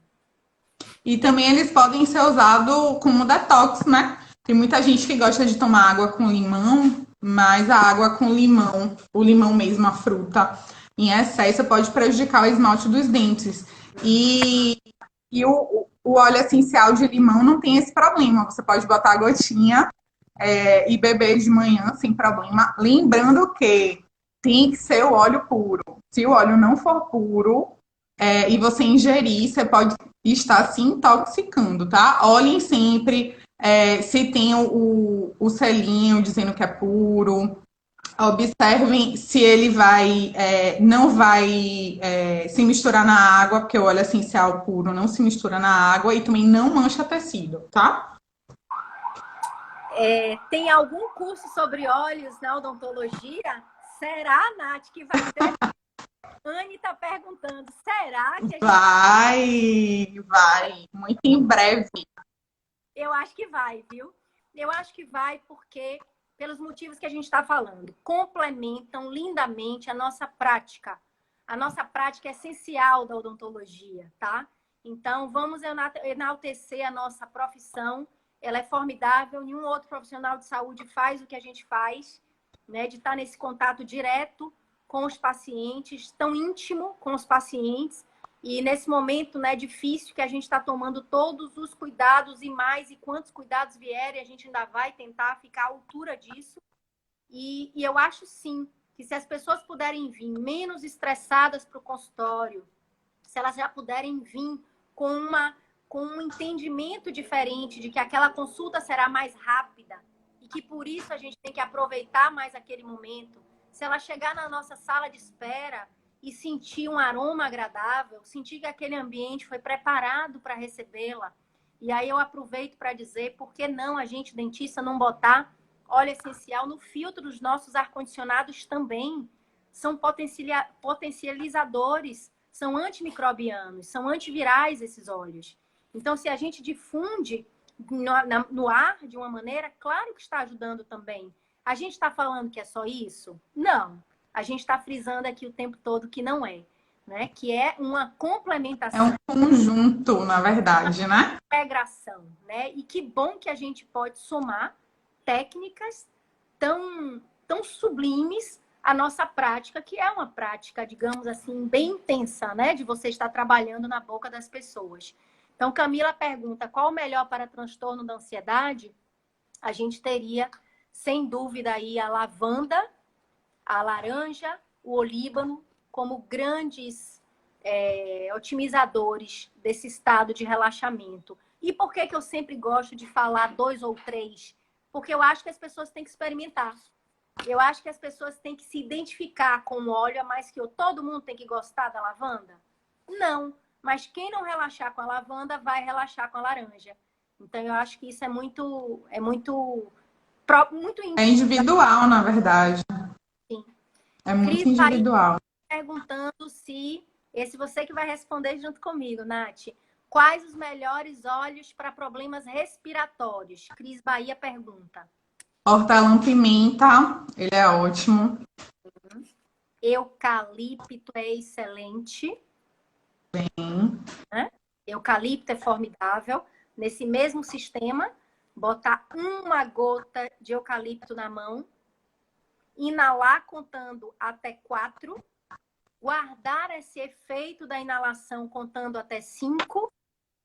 [SPEAKER 1] E também eles podem ser usados como detox, né? Tem muita gente que gosta de tomar água com limão, mas a água com limão, o limão mesmo, a fruta, em excesso pode prejudicar o esmalte dos dentes. E o óleo essencial de limão não tem esse problema. Você pode botar a gotinha e beber de manhã sem problema. Lembrando que tem que ser o óleo puro. Se o óleo não for puro e você ingerir, você pode estar se intoxicando, tá? Olhem sempre se tem o selinho dizendo que é puro. Observem se ele não vai se misturar na água, porque o óleo essencial puro não se mistura na água e também não mancha tecido, tá?
[SPEAKER 2] Tem algum curso sobre óleos na odontologia? Será, Nath, que vai ter? Anne está perguntando, será que a
[SPEAKER 1] gente... Vai, muito em breve.
[SPEAKER 2] Eu acho que vai, viu? Eu acho que vai porque, pelos motivos que a gente está falando, complementam lindamente a nossa prática. A nossa prática é essencial da odontologia, tá? Então, vamos enaltecer a nossa profissão. Ela é formidável, nenhum outro profissional de saúde faz o que a gente faz, né? De estar nesse contato direto com os pacientes, tão íntimo com os pacientes. E nesse momento, né, difícil que a gente está tomando todos os cuidados e mais, e quantos cuidados vierem, a gente ainda vai tentar ficar à altura disso. E eu acho, sim, que se as pessoas puderem vir menos estressadas para o consultório, se elas já puderem vir com um entendimento diferente de que aquela consulta será mais rápida e que por isso a gente tem que aproveitar mais aquele momento. Se ela chegar na nossa sala de espera e sentir um aroma agradável, sentir que aquele ambiente foi preparado para recebê-la. E aí eu aproveito para dizer, por que não a gente, dentista, não botar óleo essencial no filtro dos nossos ar-condicionados também? São potencializadores, são antimicrobianos, são antivirais esses óleos. Então, se a gente difunde no ar de uma maneira, claro que está ajudando também. A gente está falando que é só isso? Não. A gente está frisando aqui o tempo todo que não é, né? Que é uma complementação.
[SPEAKER 1] É um conjunto, na verdade, né?
[SPEAKER 2] Integração, né? E que bom que a gente pode somar técnicas tão sublimes à nossa prática, que é uma prática, digamos assim, bem intensa, né? De você estar trabalhando na boca das pessoas. Então, Camila pergunta, qual o melhor para transtorno da ansiedade? A gente teria, sem dúvida, aí a lavanda, a laranja, o olíbano, como grandes otimizadores desse estado de relaxamento. E por que eu sempre gosto de falar 2 ou 3? Porque eu acho que as pessoas têm que experimentar. Eu acho que as pessoas têm que se identificar com o óleo, a mais que eu. Todo mundo tem que gostar da lavanda? Não. Mas quem não relaxar com a lavanda, vai relaxar com a laranja. Então, eu acho que isso é muito
[SPEAKER 1] É individual, na verdade.
[SPEAKER 2] Sim.
[SPEAKER 1] É muito
[SPEAKER 2] Cris
[SPEAKER 1] individual.
[SPEAKER 2] Perguntando se... Esse você que vai responder junto comigo, Nath. Quais os melhores óleos para problemas respiratórios? Cris Bahia pergunta.
[SPEAKER 1] Hortelã-pimenta, ele é ótimo.
[SPEAKER 2] Eucalipto é excelente.
[SPEAKER 1] Bem.
[SPEAKER 2] Né? Eucalipto é formidável. Nesse mesmo sistema, botar uma gota de eucalipto na mão, inalar contando até 4, guardar esse efeito da inalação contando até 5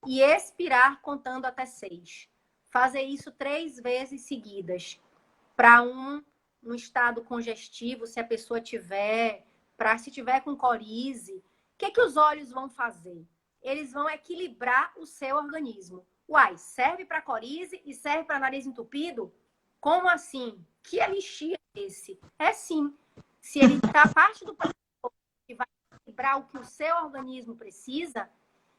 [SPEAKER 2] e expirar contando até 6. Fazer isso 3 vezes seguidas. Para um estado congestivo, se a pessoa tiver, se tiver com corize, o que os óleos vão fazer? Eles vão equilibrar o seu organismo. Uai, serve para corize e serve para nariz entupido? Como assim? Que elixir é esse? É sim. Se ele está parte do que vai equilibrar o que o seu organismo precisa,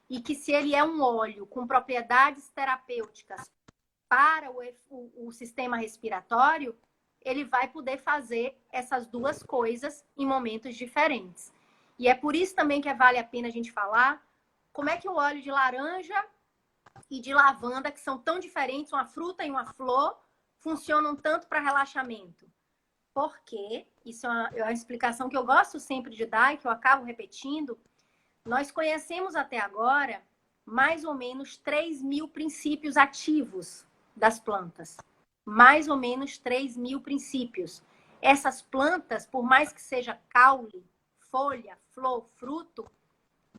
[SPEAKER 2] e que se ele é um óleo com propriedades terapêuticas para o sistema respiratório, ele vai poder fazer essas duas coisas em momentos diferentes. E é por isso também que vale a pena a gente falar como é que o óleo de laranja e de lavanda, que são tão diferentes, uma fruta e uma flor, funcionam tanto para relaxamento. Porque, isso é uma explicação que eu gosto sempre de dar e que eu acabo repetindo, nós conhecemos até agora mais ou menos 3.000 princípios ativos das plantas. Mais ou menos 3.000 princípios. Essas plantas, por mais que seja caule, folha, flor, fruto,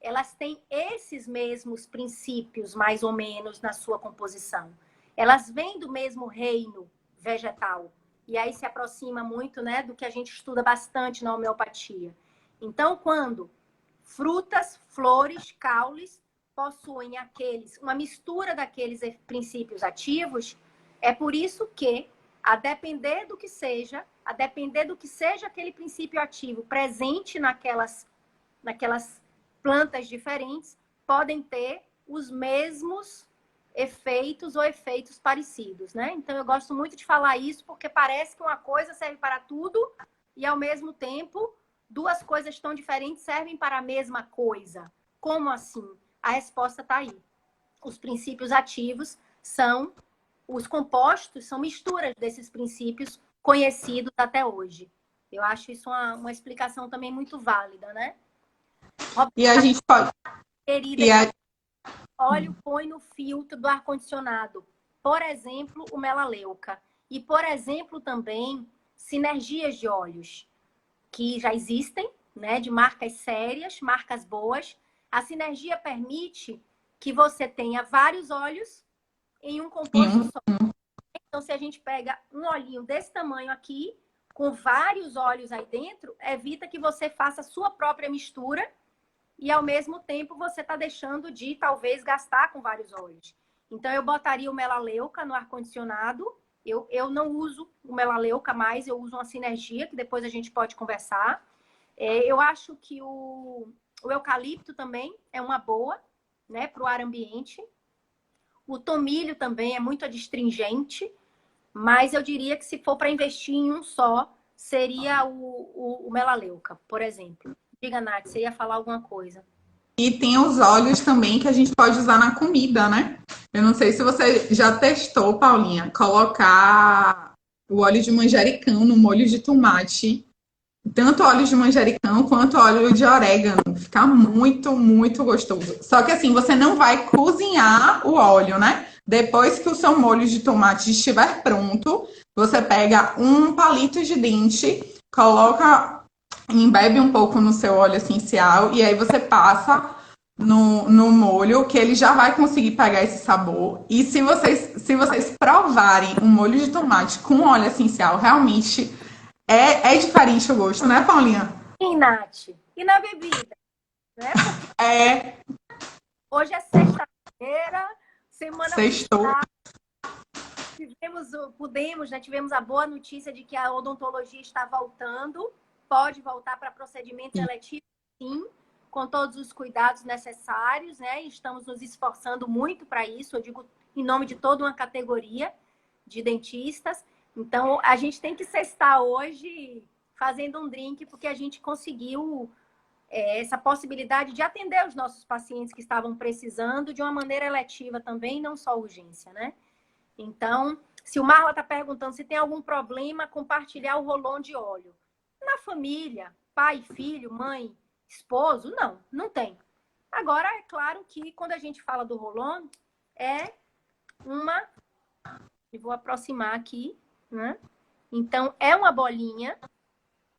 [SPEAKER 2] elas têm esses mesmos princípios, mais ou menos, na sua composição. Elas vêm do mesmo reino vegetal. E aí se aproxima muito, né, do que a gente estuda bastante na homeopatia. Então, quando frutas, flores, caules possuem uma mistura daqueles princípios ativos, é por isso que, a depender do que seja aquele princípio ativo presente naquelas plantas diferentes, podem ter os mesmos efeitos ou efeitos parecidos, né? Então, eu gosto muito de falar isso porque parece que uma coisa serve para tudo e, ao mesmo tempo, duas coisas tão diferentes servem para a mesma coisa. Como assim? A resposta está aí. Os princípios ativos são os compostos, são misturas desses princípios conhecidos até hoje. Eu acho isso uma explicação também muito válida, né?
[SPEAKER 1] E a gente pode...
[SPEAKER 2] Querida, óleo põe no filtro do ar-condicionado. Por exemplo, o melaleuca. E, por exemplo, também sinergias de óleos, que já existem, né, de marcas sérias, marcas boas, A sinergia permite que você tenha vários óleos em um composto só. Então, se a gente pega um olhinho desse tamanho aqui, com vários óleos aí dentro, evita que você faça a sua própria mistura e, ao mesmo tempo, você está deixando de, talvez, gastar com vários óleos. Então, eu botaria o melaleuca no ar-condicionado. Eu não uso o melaleuca mais, eu uso uma sinergia, que depois a gente pode conversar. Eu acho que o eucalipto também é uma boa, né, para o ar ambiente. O tomilho também é muito adstringente, mas eu diria que se for para investir em um só, seria o melaleuca, por exemplo. Diga, Nath, você ia falar alguma coisa.
[SPEAKER 1] E tem os óleos também que a gente pode usar na comida, né? Eu não sei se você já testou, Paulinha, colocar o óleo de manjericão no molho de tomate. Tanto óleo de manjericão quanto óleo de orégano. Fica muito, muito gostoso. Só que assim, você não vai cozinhar o óleo, né? Depois que o seu molho de tomate estiver pronto, você pega um palito de dente, coloca, embebe um pouco no seu óleo essencial e aí você passa no molho, que ele já vai conseguir pegar esse sabor. E se vocês provarem um molho de tomate com óleo essencial, realmente é diferente o gosto, né, Paulinha?
[SPEAKER 2] E, Nath, e na bebida? Né?
[SPEAKER 1] É,
[SPEAKER 2] Hoje é sexta-feira, semana
[SPEAKER 1] sextou.
[SPEAKER 2] passada, tivemos a boa notícia de que a odontologia está voltando. Pode voltar para procedimentos eletivos, sim, com todos os cuidados necessários, né? Estamos nos esforçando muito para isso, eu digo em nome de toda uma categoria de dentistas. Então, a gente tem que sextar hoje fazendo um drink, porque a gente conseguiu essa possibilidade de atender os nossos pacientes que estavam precisando de uma maneira eletiva também, não só urgência, né? Então, se o Marla está perguntando se tem algum problema compartilhar o rolon de óleo. Na família, pai, filho, mãe, esposo, não tem. Agora, é claro que quando a gente fala do rolon, é uma... Eu vou aproximar aqui, né? Então, é uma bolinha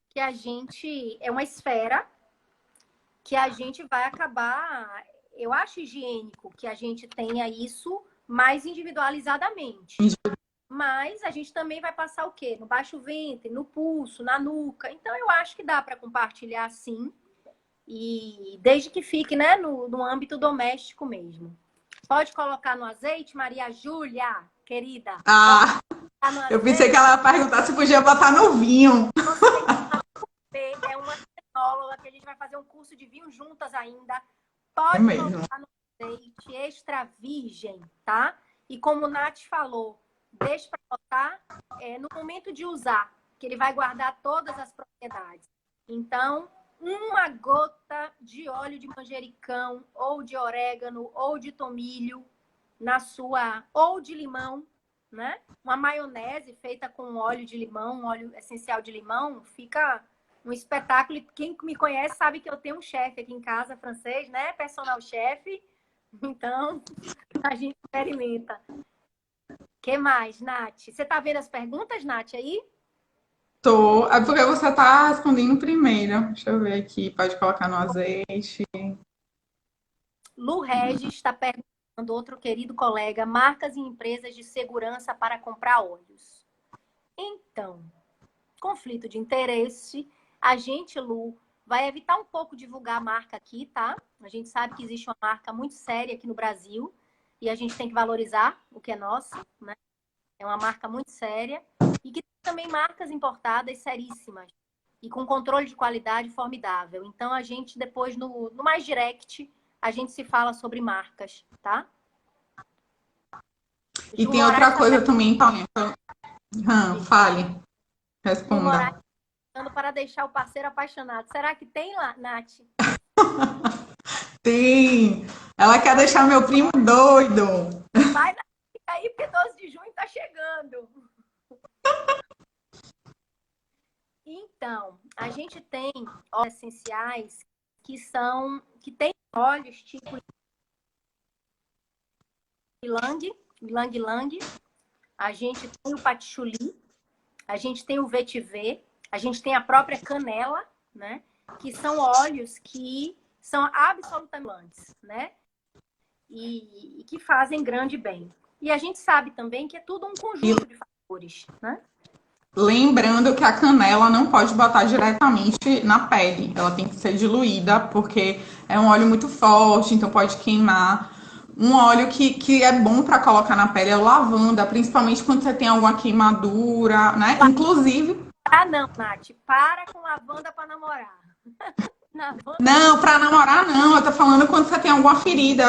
[SPEAKER 2] que a gente... É uma esfera que a gente vai acabar... Eu acho higiênico que a gente tenha isso mais individualizadamente. Mas a gente também vai passar o quê? No baixo ventre, no pulso, na nuca. Então, eu acho que dá para compartilhar sim. E desde que fique, né, no âmbito doméstico mesmo. Pode colocar no azeite, Maria Júlia, querida.
[SPEAKER 1] Ah, eu pensei que ela ia perguntar se podia botar no vinho.
[SPEAKER 2] É uma tecnóloga que a gente vai fazer um curso de vinho juntas ainda. Pode colocar no azeite extra virgem, tá? E como o Nath falou, deixa para botar no momento de usar, que ele vai guardar todas as propriedades. Então, uma gota de óleo de manjericão, ou de orégano, ou de tomilho, ou de limão, né? Uma maionese feita com óleo de limão, um óleo essencial de limão, fica um espetáculo. E quem me conhece sabe que eu tenho um chefe aqui em casa, francês, né? Personal chefe. Então, a gente experimenta. O que mais, Nath? Você tá vendo as perguntas, Nath, aí?
[SPEAKER 1] Tô. É porque você tá respondendo primeiro. Deixa eu ver aqui. Pode colocar no azeite.
[SPEAKER 2] Lu Regis está perguntando, outro querido colega, marcas e empresas de segurança para comprar óleos. Então, conflito de interesse. A gente, Lu, vai evitar um pouco divulgar a marca aqui, tá? A gente sabe que existe uma marca muito séria aqui no Brasil e a gente tem que valorizar o que é nosso, né? É uma marca muito séria e que tem também marcas importadas seríssimas e com controle de qualidade formidável. Então, a gente depois, no mais direct, a gente se fala sobre marcas, tá?
[SPEAKER 1] E tem outra coisa também, Paulinha. Fale. Responda.
[SPEAKER 2] Para deixar o parceiro apaixonado. Será que tem lá, Nath?
[SPEAKER 1] Tem. Ela quer deixar meu primo doido.
[SPEAKER 2] Vai aí, porque 12 de junho tá chegando. Então, a gente tem óleos essenciais que tem óleos tipo ylang ylang. A gente tem o patchouli, a gente tem o vetiver, a gente tem a própria canela, né? Que são óleos que são absolutamente, né? E que fazem grande bem. E a gente sabe também que é tudo um conjunto de fatores, né?
[SPEAKER 1] Lembrando que a canela não pode botar diretamente na pele, ela tem que ser diluída, porque é um óleo muito forte, então pode queimar. Um óleo que é bom para colocar na pele é o lavanda, principalmente quando você tem alguma queimadura, né? Inclusive.
[SPEAKER 2] Ah, não, Nath, para com lavanda para namorar.
[SPEAKER 1] Não, para namorar não, eu tô falando quando você tem alguma ferida.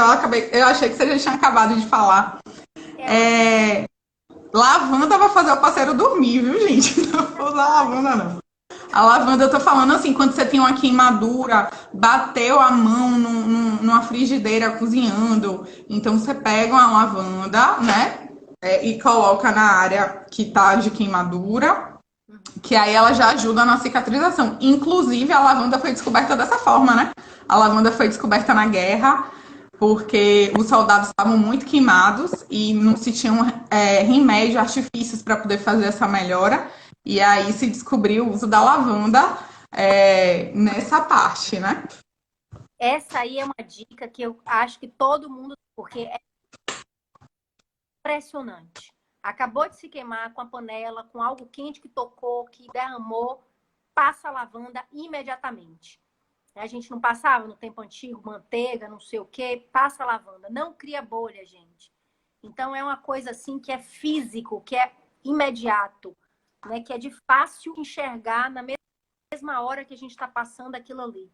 [SPEAKER 1] Eu achei que você já tinha acabado de falar. Lavanda vai fazer o parceiro dormir, viu, gente? Não vou usar lavanda, não. A lavanda, eu tô falando assim, quando você tem uma queimadura, bateu a mão numa frigideira cozinhando, então você pega uma lavanda, né, e coloca na área que tá de queimadura, que aí ela já ajuda na cicatrização. Inclusive, a lavanda foi descoberta dessa forma, né? A lavanda foi descoberta na guerra, porque os soldados estavam muito queimados e não se tinham remédio, artifícios para poder fazer essa melhora. E aí se descobriu o uso da lavanda nessa parte, né?
[SPEAKER 2] Essa aí é uma dica que eu acho que todo mundo, porque é impressionante. Acabou de se queimar com a panela, com algo quente que tocou, que derramou, passa a lavanda imediatamente. A gente não passava no tempo antigo, manteiga, não sei o quê, passa a lavanda. Não cria bolha, gente. Então é uma coisa assim que é físico, que é imediato, né? Que é de fácil enxergar na mesma hora que a gente está passando aquilo ali.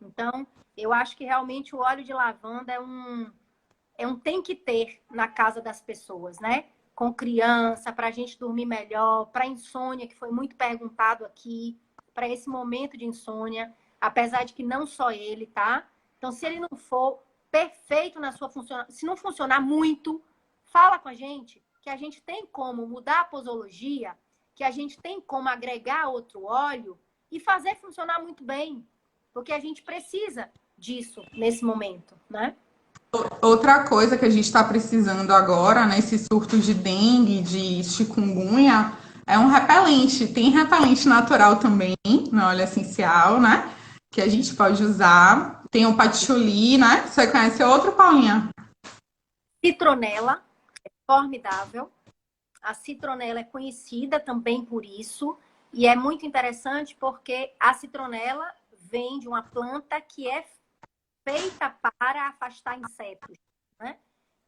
[SPEAKER 2] Então, eu acho que realmente o óleo de lavanda é um tem que ter na casa das pessoas, né? Com criança, para a gente dormir melhor, para insônia, que foi muito perguntado aqui, para esse momento de insônia, apesar de que não só ele, tá? Então, se ele não for perfeito na sua função, se não funcionar muito, fala com a gente, que a gente tem como mudar a posologia, que a gente tem como agregar outro óleo e fazer funcionar muito bem, porque a gente precisa disso nesse momento, né?
[SPEAKER 1] Outra coisa que a gente está precisando agora, nesse surto de dengue, de chikungunya, é um repelente. Tem repelente natural também, no óleo essencial, né? Que a gente pode usar. Tem o patchouli, né? Você conhece outro, Paulinha?
[SPEAKER 2] Citronela, é formidável. A citronela é conhecida também por isso. E é muito interessante porque a citronela vem de uma planta que é feita para afastar insetos, né?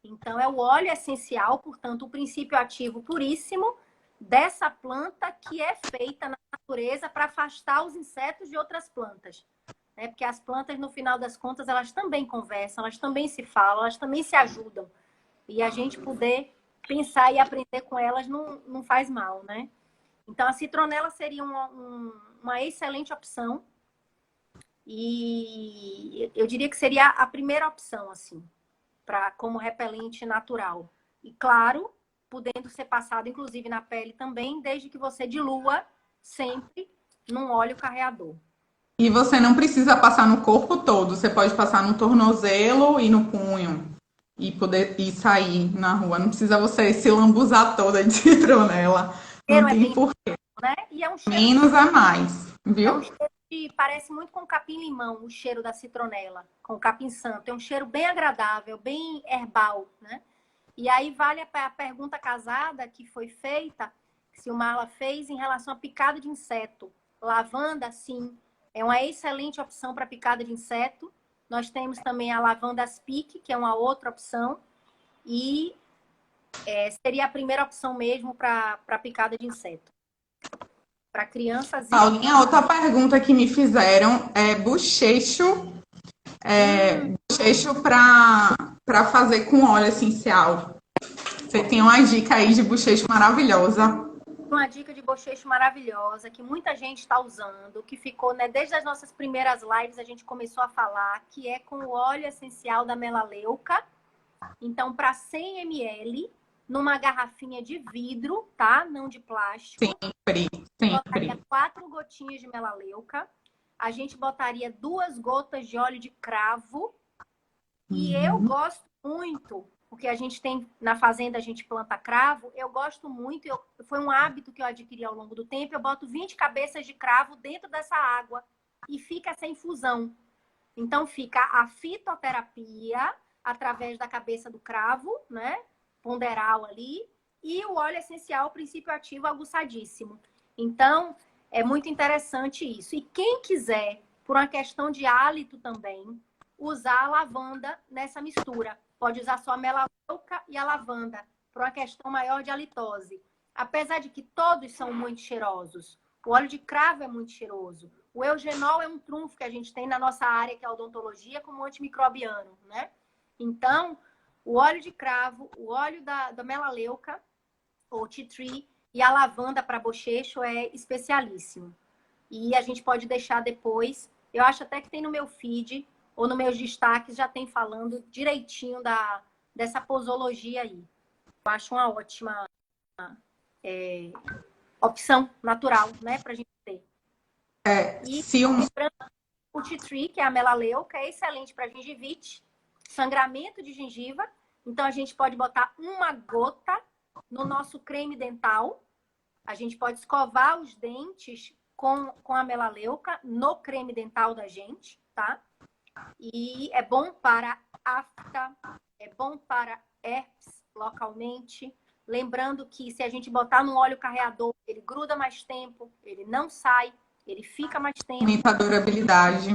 [SPEAKER 2] Então, é o óleo essencial, portanto, o princípio ativo puríssimo dessa planta que é feita na natureza para afastar os insetos de outras plantas. Né? Porque as plantas, no final das contas, elas também conversam, elas também se falam, elas também se ajudam. E a gente poder pensar e aprender com elas não faz mal, né? Então, a citronela seria uma excelente opção. E eu diria que seria a primeira opção, assim, como repelente natural. E, claro, podendo ser passado, inclusive, na pele também, desde que você dilua sempre num óleo carreador.
[SPEAKER 1] E você não precisa passar no corpo todo, você pode passar no tornozelo e no punho e poder ir sair na rua. Não precisa você se lambuzar toda de citronela. Não tem porquê.
[SPEAKER 2] Né? E é um cheiro
[SPEAKER 1] Menos é mais,
[SPEAKER 2] É um
[SPEAKER 1] viu?
[SPEAKER 2] cheiro que parece muito com capim-limão, o cheiro da citronela, com capim-santo. É um cheiro bem agradável, bem herbal, né? E aí vale a pergunta casada que foi feita, que se o Marla fez em relação à picada de inseto. Lavanda, sim, é uma excelente opção para picada de inseto. Nós temos também a lavanda aspic, que é uma outra opção. E seria a primeira opção mesmo para picada de inseto. Para crianças.
[SPEAKER 1] Paulinha, outra pergunta que me fizeram é bochecho para fazer com óleo essencial. Você tem uma dica aí de bochecho maravilhosa.
[SPEAKER 2] Uma dica de bochecho maravilhosa que muita gente está usando, que ficou, né, desde as nossas primeiras lives a gente começou a falar, que é com o óleo essencial da melaleuca. Então, para 100 ml, numa garrafinha de vidro, tá? Não de plástico.
[SPEAKER 1] Sempre.
[SPEAKER 2] Botaria 4 gotinhas de melaleuca. A gente botaria 2 gotas de óleo de cravo. E eu gosto muito, porque a gente tem, na fazenda a gente planta cravo, eu gosto muito, foi um hábito que eu adquiri ao longo do tempo, eu boto 20 cabeças de cravo dentro dessa água e fica essa infusão. Então, fica a fitoterapia através da cabeça do cravo, né? Ponderal ali, e o óleo essencial, princípio ativo aguçadíssimo. Então, é muito interessante isso. E quem quiser, por uma questão de hálito também, usar a lavanda nessa mistura. Pode usar só a melaleuca e a lavanda, por uma questão maior de halitose. Apesar de que todos são muito cheirosos. O óleo de cravo é muito cheiroso. O eugenol é um trunfo que a gente tem na nossa área, que é a odontologia, como antimicrobiano, né? Então, o óleo de cravo, o óleo da melaleuca, ou tea tree, e a lavanda para bochecho é especialíssimo. E a gente pode deixar depois, eu acho até que tem no meu feed, ou nos meus destaques, já tem falando direitinho dessa posologia aí. Eu acho uma ótima opção natural, né, pra gente ter. E o tea tree, que é a melaleuca, é excelente para gengivite, sangramento de gengiva. Então, a gente pode botar uma gota no nosso creme dental. A gente pode escovar os dentes com a melaleuca no creme dental da gente, tá? E é bom para afta, é bom para herpes localmente. Lembrando que se a gente botar no óleo carreador, ele gruda mais tempo, ele não sai, ele fica mais tempo.
[SPEAKER 1] Aumenta a durabilidade.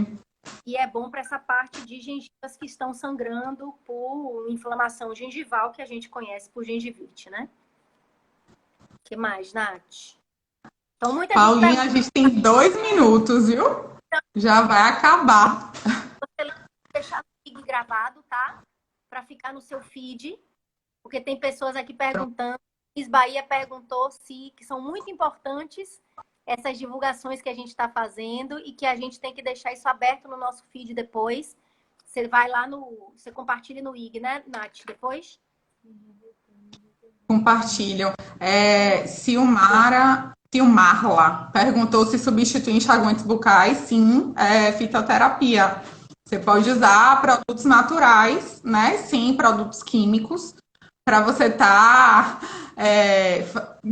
[SPEAKER 2] E é bom para essa parte de gengivas que estão sangrando por inflamação gengival, que a gente conhece por gengivite, né? O que mais, Nath? Então, muita
[SPEAKER 1] Paulinha, a gente tem 2 minutos, viu? Já vai acabar.
[SPEAKER 2] Você deixar no feed gravado, tá? Para ficar no seu feed. Porque tem pessoas aqui perguntando. Miss Bahia perguntou que são muito importantes essas divulgações que a gente está fazendo e que a gente tem que deixar isso aberto no nosso feed depois. Você vai lá você compartilha no IG, né, Nath, depois?
[SPEAKER 1] Compartilham. Silmarla perguntou se substitui enxaguantes bucais. Sim, fitoterapia. Você pode usar produtos naturais, né? Sim, produtos químicos, para você estar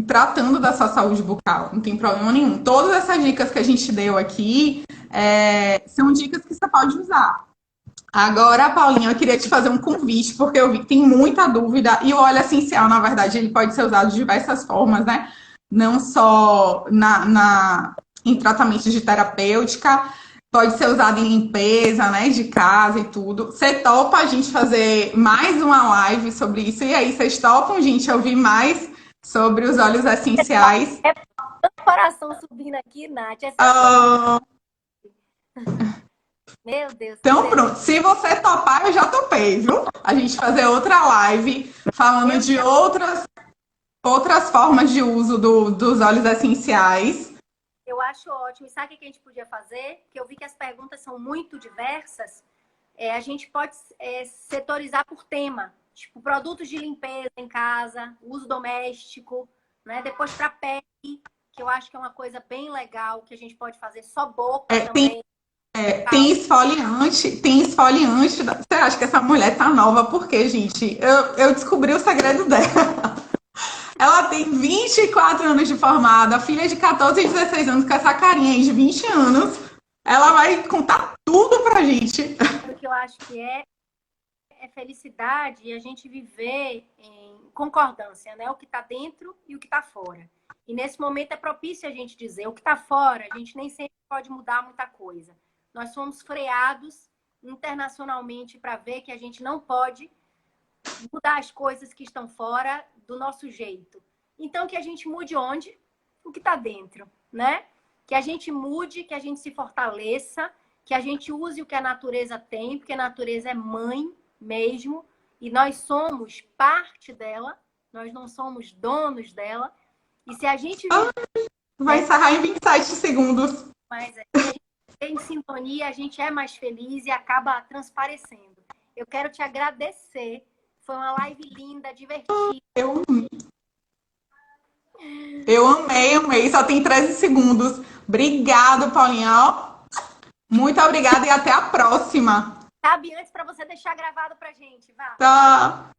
[SPEAKER 1] tratando da sua saúde bucal. Não tem problema nenhum. Todas essas dicas que a gente deu aqui são dicas que você pode usar. Agora, Paulinha, eu queria te fazer um convite, porque eu vi que tem muita dúvida, e o óleo essencial, na verdade, ele pode ser usado de diversas formas, né? Não só em tratamento de terapêutica, pode ser usado em limpeza, né, de casa e tudo. Você topa a gente fazer mais uma live sobre isso? E aí, vocês topam, gente, ouvir mais sobre os óleos essenciais?
[SPEAKER 2] É o coração subindo aqui, Nath. Meu Deus.
[SPEAKER 1] Então, pronto. Se você topar, eu já topei, viu? A gente fazer outra live falando de outras formas de uso dos óleos essenciais.
[SPEAKER 2] Eu acho ótimo. E sabe o que a gente podia fazer? Que eu vi que as perguntas são muito diversas. A gente pode setorizar por tema. Tipo, produtos de limpeza em casa, uso doméstico, né? Depois para pele, que eu acho que é uma coisa bem legal, que a gente pode fazer só boca também.
[SPEAKER 1] Tem esfoliante. Você acha que essa mulher tá nova? Porque, gente, eu descobri o segredo dela. Ela tem 24 anos de formada, filha de 14 e 16 anos, com essa carinha aí de 20 anos. Ela vai contar tudo pra gente.
[SPEAKER 2] O que eu acho que é felicidade e a gente viver em concordância, né? O que tá dentro e o que tá fora. E nesse momento é propício a gente dizer o que tá fora, a gente nem sempre pode mudar muita coisa. Nós somos freados internacionalmente para ver que a gente não pode mudar as coisas que estão fora do nosso jeito. Então, que a gente mude onde? O que está dentro, né? Que a gente mude, que a gente se fortaleça, que a gente use o que a natureza tem, porque a natureza é mãe mesmo, e nós somos parte dela, nós não somos donos dela. E se a gente...
[SPEAKER 1] Vai encerrar em 27 segundos.
[SPEAKER 2] Mas se a gente em sintonia, a gente é mais feliz e acaba transparecendo. Eu quero te agradecer. Foi uma live linda, divertida.
[SPEAKER 1] Eu amei. Só tem 13 segundos. Obrigado, Paulinha. Muito obrigada e até a próxima.
[SPEAKER 2] Sabe, antes para você deixar gravado pra gente, vá.
[SPEAKER 1] Tá.